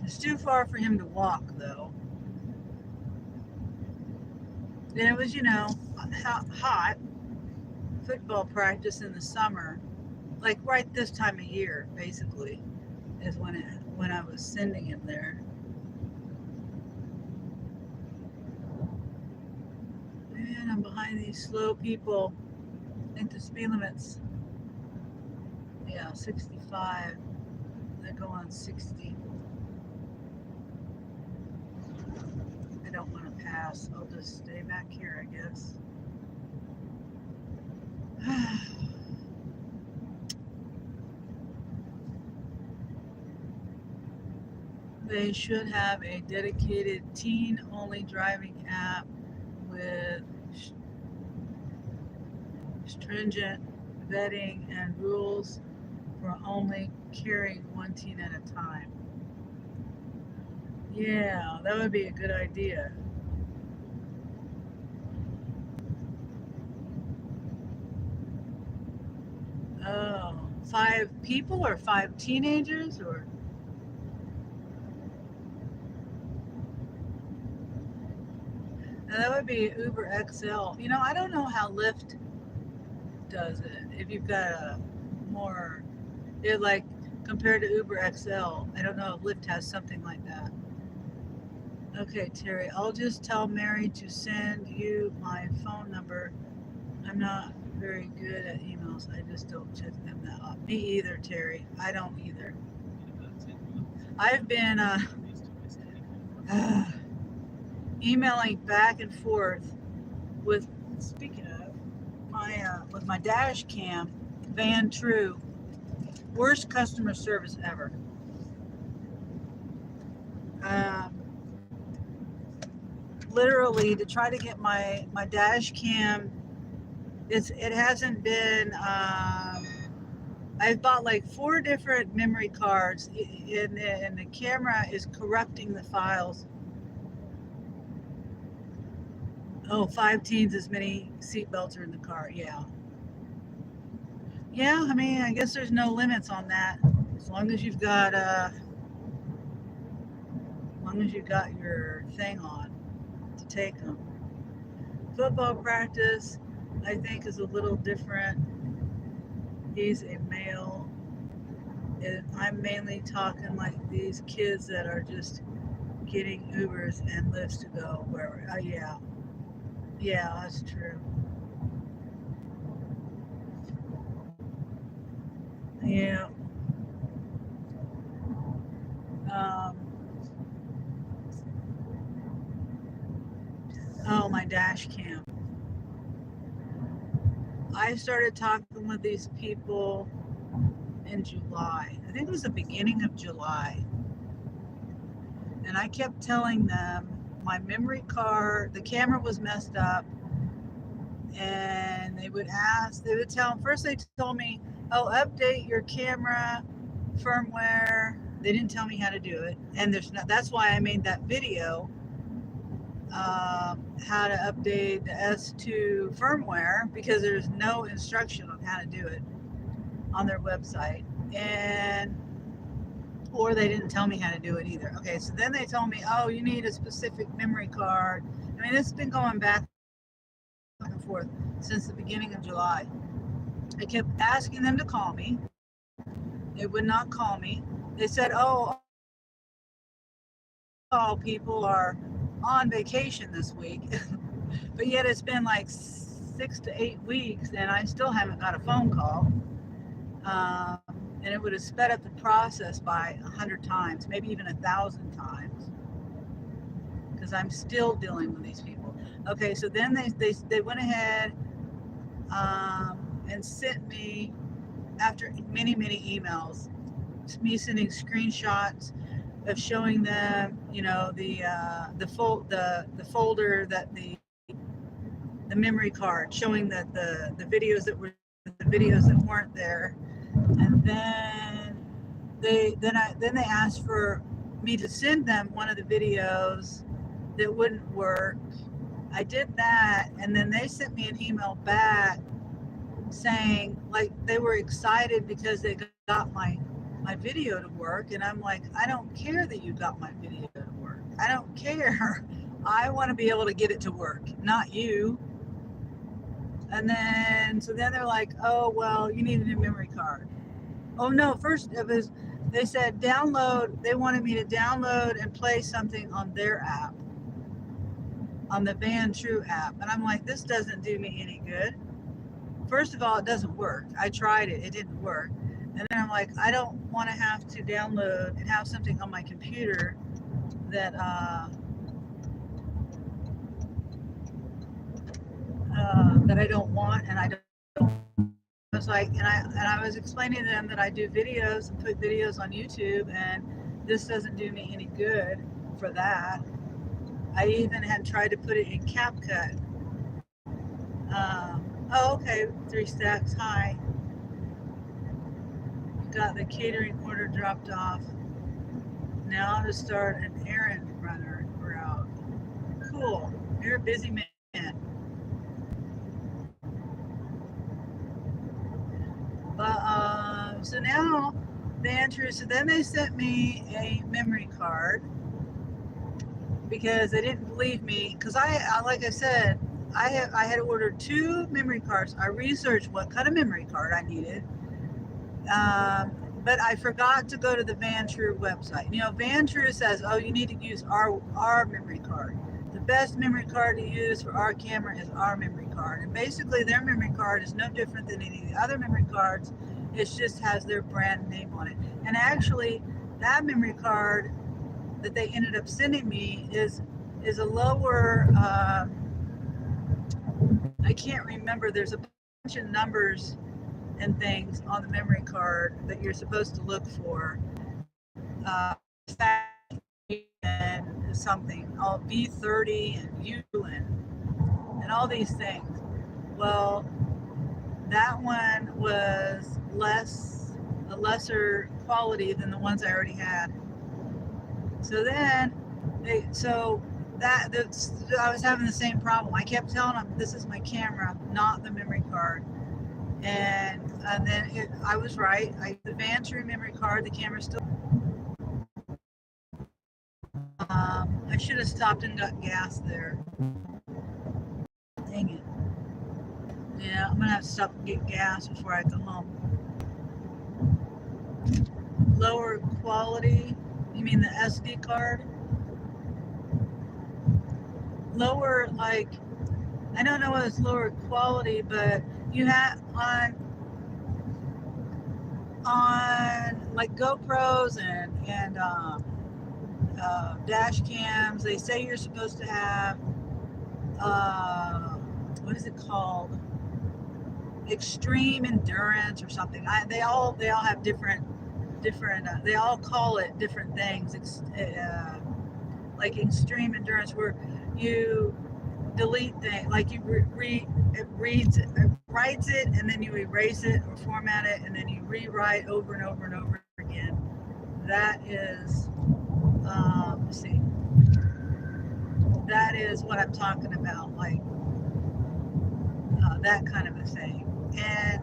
It's too far for him to walk, though. And it was, hot football practice in the summer, like right this time of year, basically, is when I was sending him there. Man, I'm behind these slow people. I think the speed limit's 65. They're going 60. I don't want to pass. I'll just stay back here, I guess. They should have a dedicated teen-only driving app with stringent vetting and rules for only carrying one teen at a time. Yeah, that would be a good idea. Oh, 5 people or 5 teenagers or now that would be Uber XL. I don't know how Lyft does it. If you've got a more, they're like compared to Uber XL. I don't know if Lyft has something like that. Okay, Terry, I'll just tell Mary to send you my phone number. I'm not very good at emails. I just don't check them that often. Me either, Terry. I don't either. I've been emailing back and forth with, speaking of, with my dash cam, Van True. Worst customer service ever. Literally, to try to get my dash cam, it hasn't been. I've bought like 4 different memory cards, and the camera is corrupting the files. Oh, 5 teens, as many seatbelts are in the car. Yeah. Yeah, I mean, I guess there's no limits on that. As long as you've got your thing on to take them. Football practice, I think, is a little different. He's a male. And I'm mainly talking like these kids that are just getting Ubers and Lyfts to go wherever. Yeah. Yeah, that's true. Yeah. Oh, my dash cam. I started talking with these people in July. I think it was the beginning of July. And I kept telling them my memory card, the camera was messed up. And they would tell them, first they told me, oh, update your camera firmware. They didn't tell me how to do it. And that's why I made that video, how to update the S2 firmware, because there's no instruction on how to do it on their website. Or they didn't tell me how to do it either. Okay, so then they told me, oh, you need a specific memory card. I mean, it's been going back and forth since the beginning of July. I kept asking them to call me. They would not call me. They said, oh, all people are on vacation this week. But yet it's been like 6 to 8 weeks and I still haven't got a phone call. And it would have sped up the process by 100 times, maybe even 1,000 times, because I'm still dealing with these people. Okay, so then they went ahead and sent me, after many emails, me sending screenshots of showing them, the folder that the memory card, showing that the videos that weren't there. And then they asked for me to send them one of the videos that wouldn't work. I did that, and then they sent me an email back saying like they were excited because they got my video to work. And I'm like, I don't care that you got my video to work. I don't care. I want to be able to get it to work, not you. And then they're like, oh, well, you need a new memory card. Oh no, first it was, they said download, they wanted me to download and play something on their app, on the Van True app. And I'm like, this doesn't do me any good. First of all, it doesn't work. I tried it, it didn't work. And then I'm like, I don't want to have to download and have something on my computer that I don't want, and I don't was like, and I was explaining to them that I do videos and put videos on YouTube, and this doesn't do me any good for that. I even had tried to put it in CapCut. Oh, okay, 3 stacks. Hi. Got the catering order dropped off. Now I'll just start an errand runner route. Cool. You're a busy man. But so now the answer is, so then they sent me a memory card because they didn't believe me, because I like I said, I had ordered 2 memory cards. I researched what kind of memory card I needed, but I forgot to go to the Vantrue website. You know, Vantrue says, oh, you need to use our memory card. The best memory card to use for our camera is our memory card, and basically their memory card is no different than any of the other memory cards. It just has their brand name on it. And actually, that memory card that they ended up sending me is a lower. I can't remember. There's a bunch of numbers and things on the memory card that you're supposed to look for. And something, all V30 and U and all these things. Well, that one was a lesser quality than the ones I already had. So then I was having the same problem. I kept telling them, this is my camera, not the memory card. And then I was right. The Vantrue memory card, the camera still. I should have stopped and got gas there. Dang it. Yeah, I'm gonna have to stop and get gas before I go home. Lower quality? You mean the SD card? Lower, like, I don't know what it's lower quality, but you have on like GoPros and dash cams, they say you're supposed to have what is it called, extreme endurance or something. They all have different they all call it different things. Like extreme endurance, where you delete things, like you it writes it and then you erase it or format it and then you rewrite over and over and over again. That is let's see, that is what I'm talking about, like that kind of a thing. And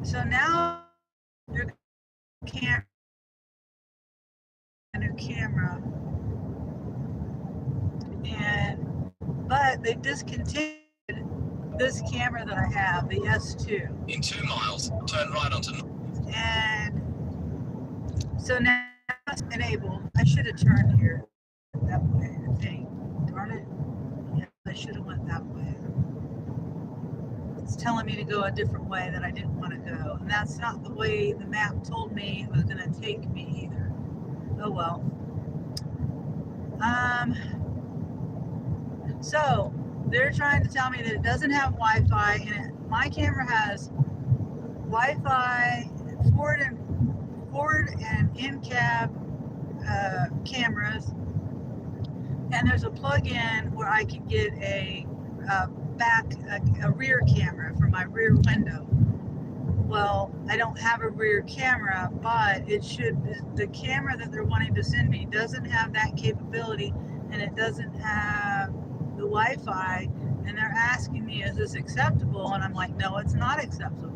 so now your a new camera, but they discontinued this camera that I have, the S2. In 2 miles, turn right onto. And so now it's enabled. I should have turned here that way, I think. Darn it. Yeah, I should have went that way. It's telling me to go a different way that I didn't want to go. And that's not the way the map told me it was going to take me either. Oh well. So they're trying to tell me that it doesn't have Wi-Fi in it. My camera has Wi-Fi, forward and in-cab cameras, and there's a plug-in where I can get a rear camera for my rear window. Well, I don't have a rear camera, but the camera that they're wanting to send me doesn't have that capability, and it doesn't have the Wi-Fi, and they're asking me, is this acceptable? And I'm like, no, it's not acceptable.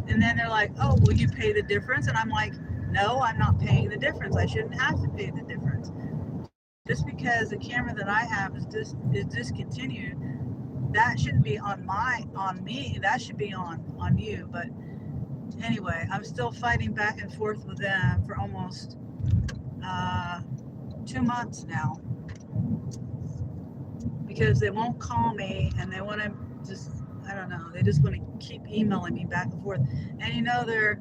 And then they're like, oh, will you pay the difference? And I'm like, no, I'm not paying the difference. I shouldn't have to pay the difference. Just because the camera that I have is discontinued, that shouldn't be on me. That should be on you. But anyway, I'm still fighting back and forth with them for almost 2 months now, because they won't call me and they want to just, I don't know, they just want to keep emailing me back and forth. And you know, they're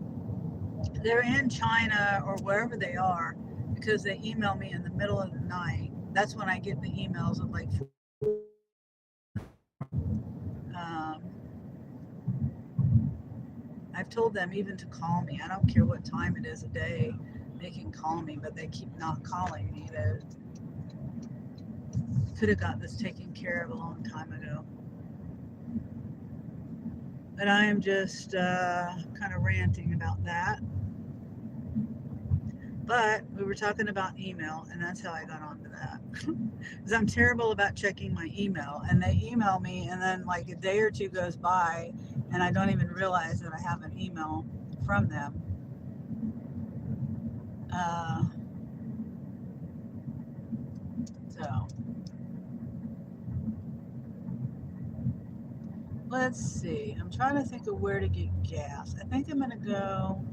in China or wherever they are, because they email me in the middle of the night. That's when I get the emails of like I've told them even to call me. I don't care what time it is a day. They can call me, but they keep not calling me. They could have got this taken care of a long time ago. But I am just kind of ranting about that. But we were talking about email, and that's how I got onto that. Because I'm terrible about checking my email, and they email me, and then like a day or two goes by, and I don't even realize that I have an email from them. So let's see. I'm trying to think of where to get gas. I think I'm gonna go.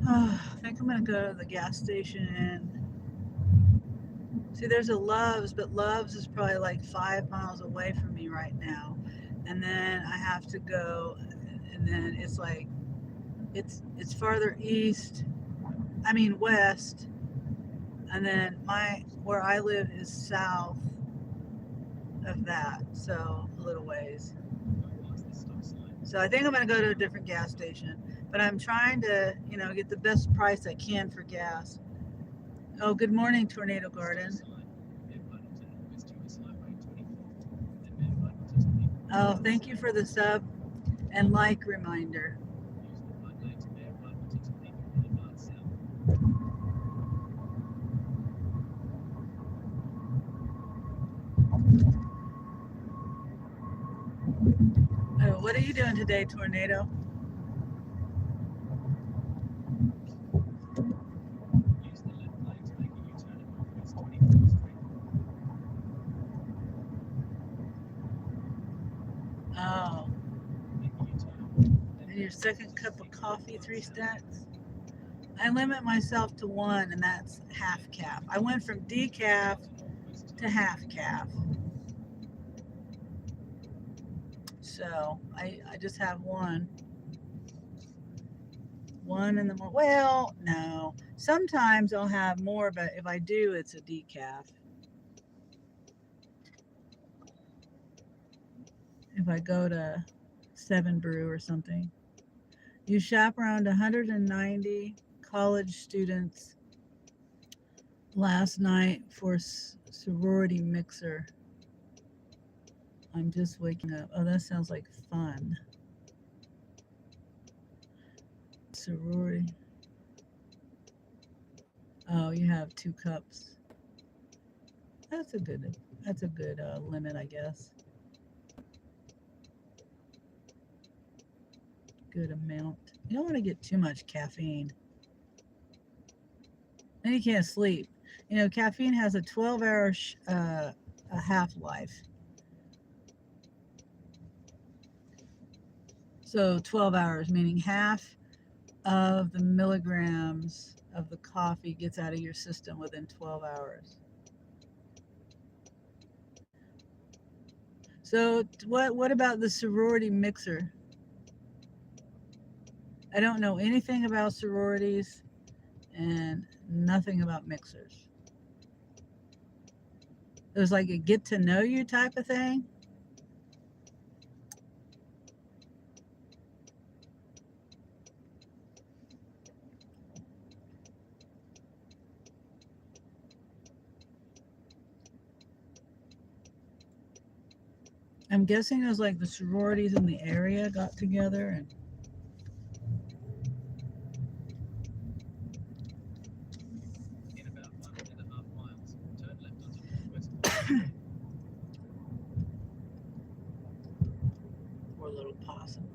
I think I'm gonna go to the gas station. See, there's a Love's, but Love's is probably like 5 miles away from me right now. And then I have to go, and then it's like, it's farther east, I mean west, and then where I live is south of that, so a little ways. So I think I'm going to go to a different gas station, but I'm trying to, get the best price I can for gas. Oh, good morning, Tornado Garden. Oh, thank you for the sub and like reminder. Oh, what are you doing today, Tornado? Oh, and your second cup of coffee, 3 stacks? I limit myself to 1, and that's half calf. I went from decaf to half calf. So I just have 1. 1 in the morning. Well, no. Sometimes I'll have more, but if I do, it's a decaf. If I go to 7 Brew or something. You chaperoned 190 college students last night for sorority mixer. I'm just waking up. Oh, that sounds like fun. Sorority. Oh, you have 2 cups. That's a good limit, I guess. Good amount. You don't want to get too much caffeine. Then you can't sleep. Caffeine has a 12-hour half-life. So 12 hours, meaning half of the milligrams of the coffee gets out of your system within 12 hours. So what about the sorority mixer? I don't know anything about sororities and nothing about mixers. It was like a get to know you type of thing. I'm guessing it was like the sororities in the area got together and In about 1.5 miles, turn left onto Northwest. poor little possum.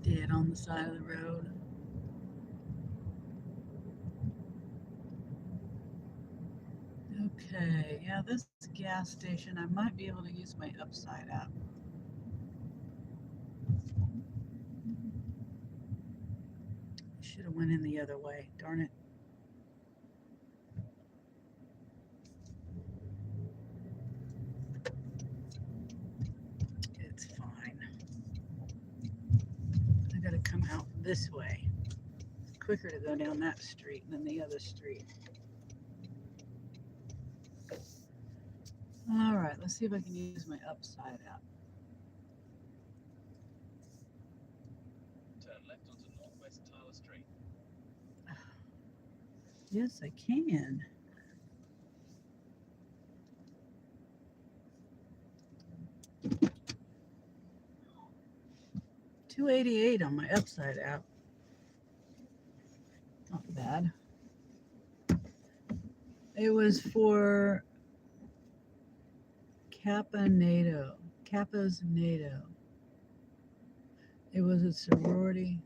Dead on the side of the road. Okay, yeah, this gas station, I might be able to use my upside up. Should have went in the other way, darn it. It's fine. I gotta come out this way. It's quicker to go down that street than the other street. All right, let's see if I can use my upside app. Turn left onto Northwest Tyler Street. Yes, I can. $288 on my upside app. Not bad. It was for Kappa's NATO. It was a sorority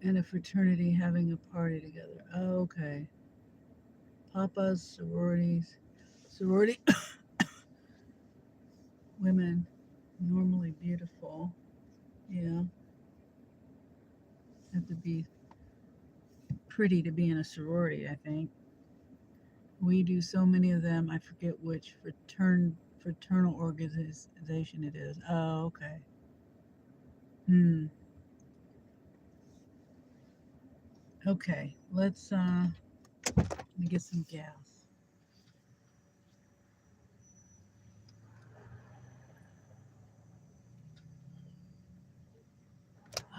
and a fraternity having a party together. Oh, okay. Papa's sorority women, normally beautiful. Yeah, have to be pretty to be in a sorority, I think. We do so many of them, I forget which fraternal organization it is. Oh, okay. Okay, let me get some gas.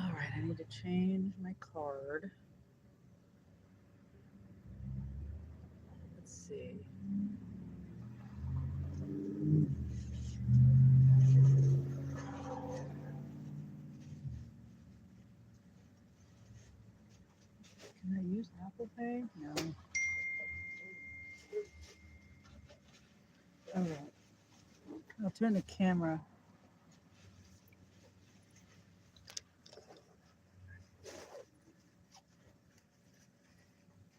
All right, I need to change my card. Let's see. Can I use Apple Pay? No. All right. I'll turn the camera.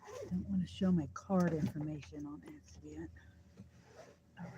I don't want to show my card information on accident. All right.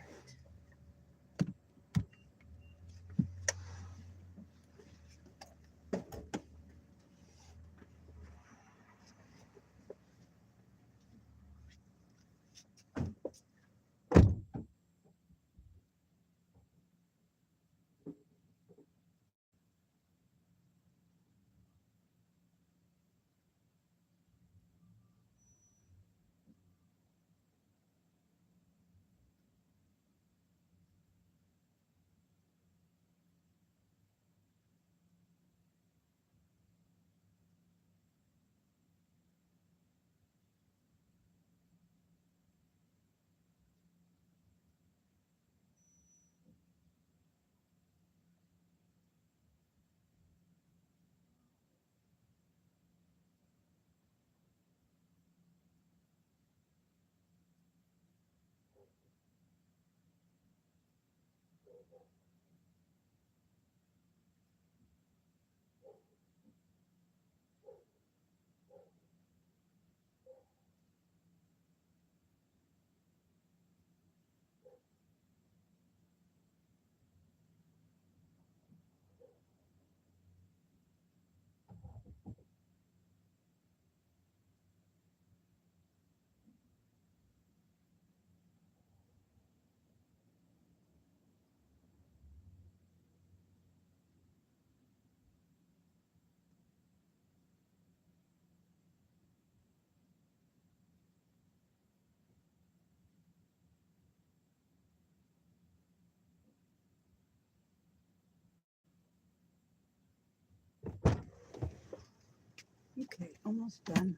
Okay, almost done.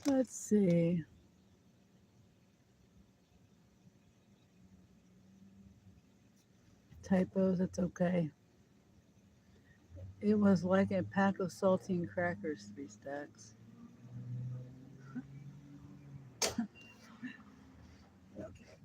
Let's see. Typos, it's okay. It was like a pack of saltine crackers, 3 stacks. Okay.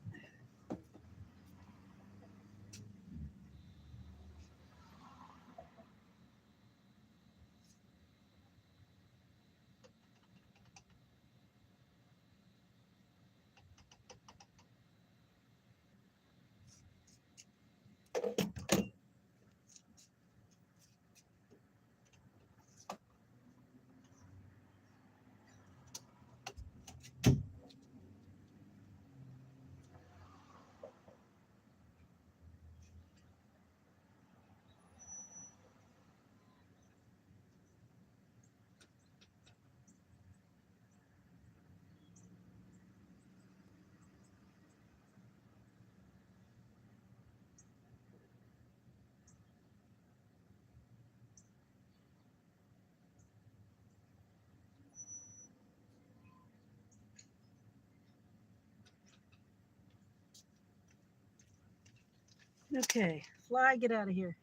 Okay, fly, get out of here.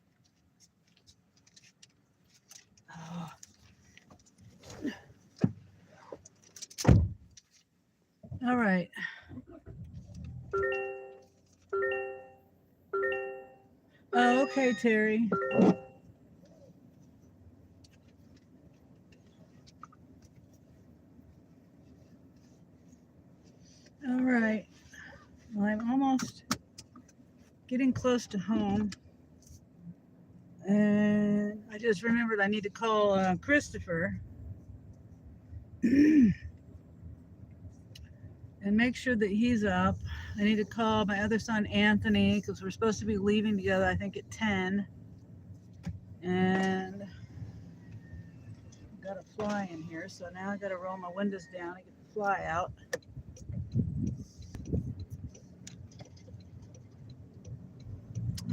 Oh. All right. Oh, okay, Terry. All right. Well, I'm almost getting close to home. And I just remembered I need to call Christopher and make sure that he's up. I need to call my other son, Anthony, because we're supposed to be leaving together, I think, at 10. And I've got a fly in here, so now I got to roll my windows down and get the fly out.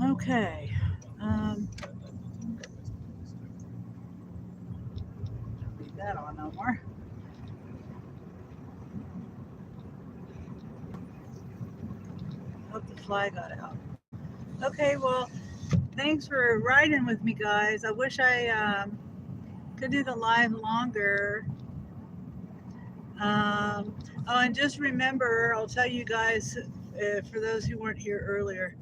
Okay. Leave that on no more. Hope the fly got out. Okay, well, thanks for riding with me, guys. I wish I could do the live longer. Oh, and just remember, I'll tell you guys, for those who weren't here earlier,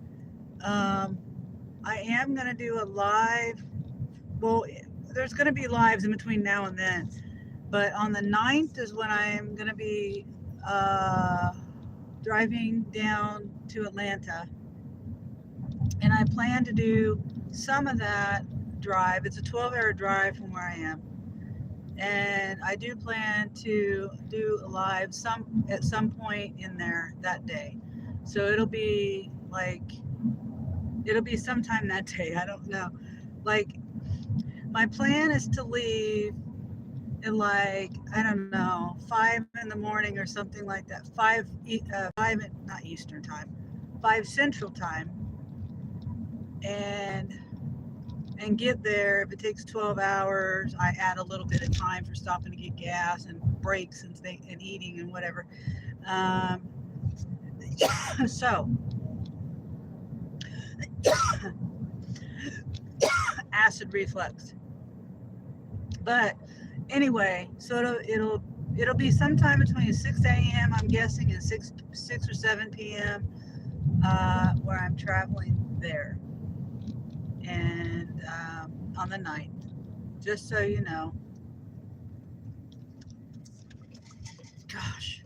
I am going to do a live. Well, there's going to be lives in between now and then, but on the 9th is when I'm going to be driving down to Atlanta, and I plan to do some of that drive. It's a 12-hour drive from where I am, and I do plan to do a live at some point in there that day. So it'll be sometime that day. I don't know. Like, my plan is to leave at I don't know, 5 in the morning or something like that. 5 not Eastern time, 5 Central time, and get there. If it takes 12 hours, I add a little bit of time for stopping to get gas and breaks and eating and whatever. So acid reflux. But anyway, so it'll be sometime between 6 a.m. I'm guessing and 6 or 7 p.m. Where I'm traveling there, and on the 9th, just so you know. Gosh.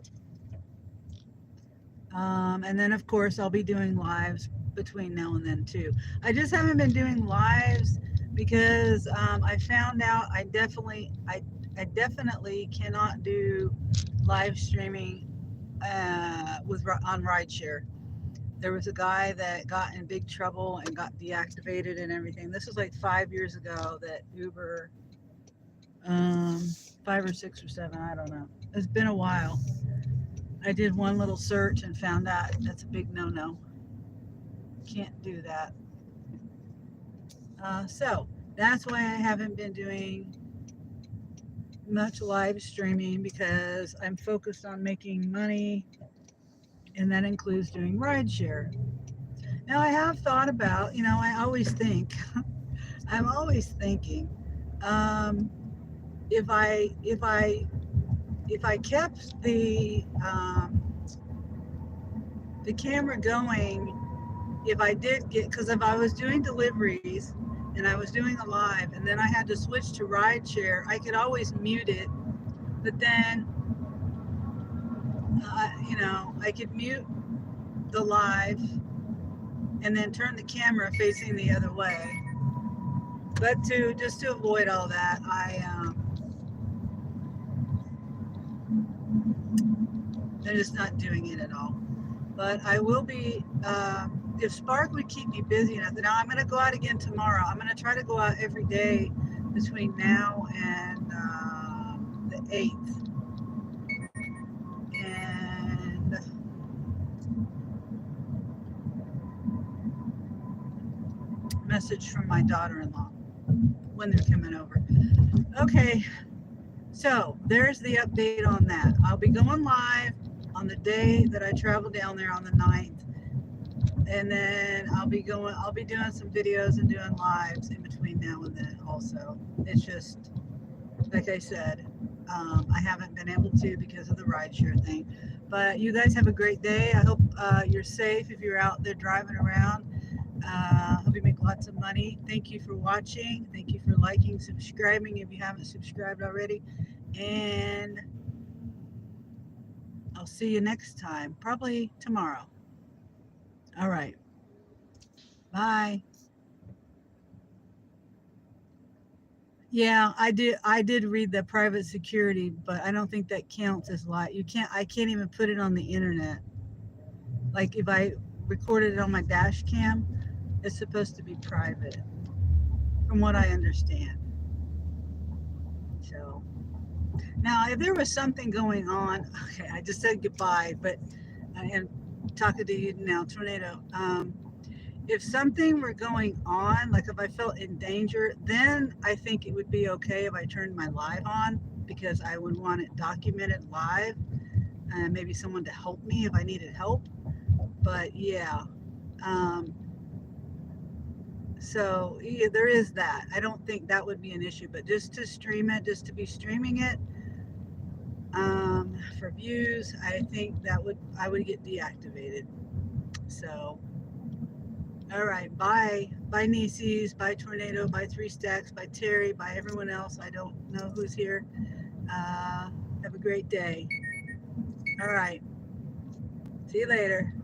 And then of course I'll be doing lives between now and then too. I just haven't been doing lives because I found out I definitely cannot do live streaming on rideshare. There was a guy that got in big trouble and got deactivated and everything. This was like 5 years ago that Uber, 5 or 6 or 7, I don't know. It's been a while. I did one little search and found out that's a big no-no. Can't do that. So that's why I haven't been doing much live streaming, because I'm focused on making money, and that includes doing rideshare. Now I have thought about, I always think, I'm always thinking, if I kept the camera going, if I did because if I was doing deliveries and I was doing a live and then I had to switch to rideshare, I could always mute it, but then I could mute the live and then turn the camera facing the other way. But to avoid all that, I'm just not doing it at all. But I will be, if Spark would keep me busy enough. Now I'm going to go out again tomorrow. I'm going to try to go out every day between now and the 8th. And message from my daughter-in-law when they're coming over. Okay, so there's the update on that. I'll be going live on the day that I travel down there on the 9th. And then I'll be doing some videos and doing lives in between now and then also. It's just, like I said, I haven't been able to because of the rideshare thing. But you guys have a great day. I hope you're safe if you're out there driving around. Hope you make lots of money. Thank you for watching. Thank you for liking, subscribing if you haven't subscribed already. And I'll see you next time, probably tomorrow. All right. Bye. Yeah, I did read the private security, but I don't think that counts as live. I can't even put it on the internet. Like if I recorded it on my dash cam, it's supposed to be private, from what I understand. So now, if there was something going on, okay, I just said goodbye, but I am talking to you now, Tornado. If something were going on, like if I felt in danger, then I think it would be okay if I turned my live on because I would want it documented live and maybe someone to help me if I needed help. But yeah, so yeah, there is that. I don't think that would be an issue, but just to stream it, just to be streaming it for views, I think I would get deactivated. So. All right, bye. Bye, Nieces. Bye, Tornado. Bye, Three Stacks. Bye, Terry. Bye, everyone else. I don't know who's here. Have a great day. All right. See you later.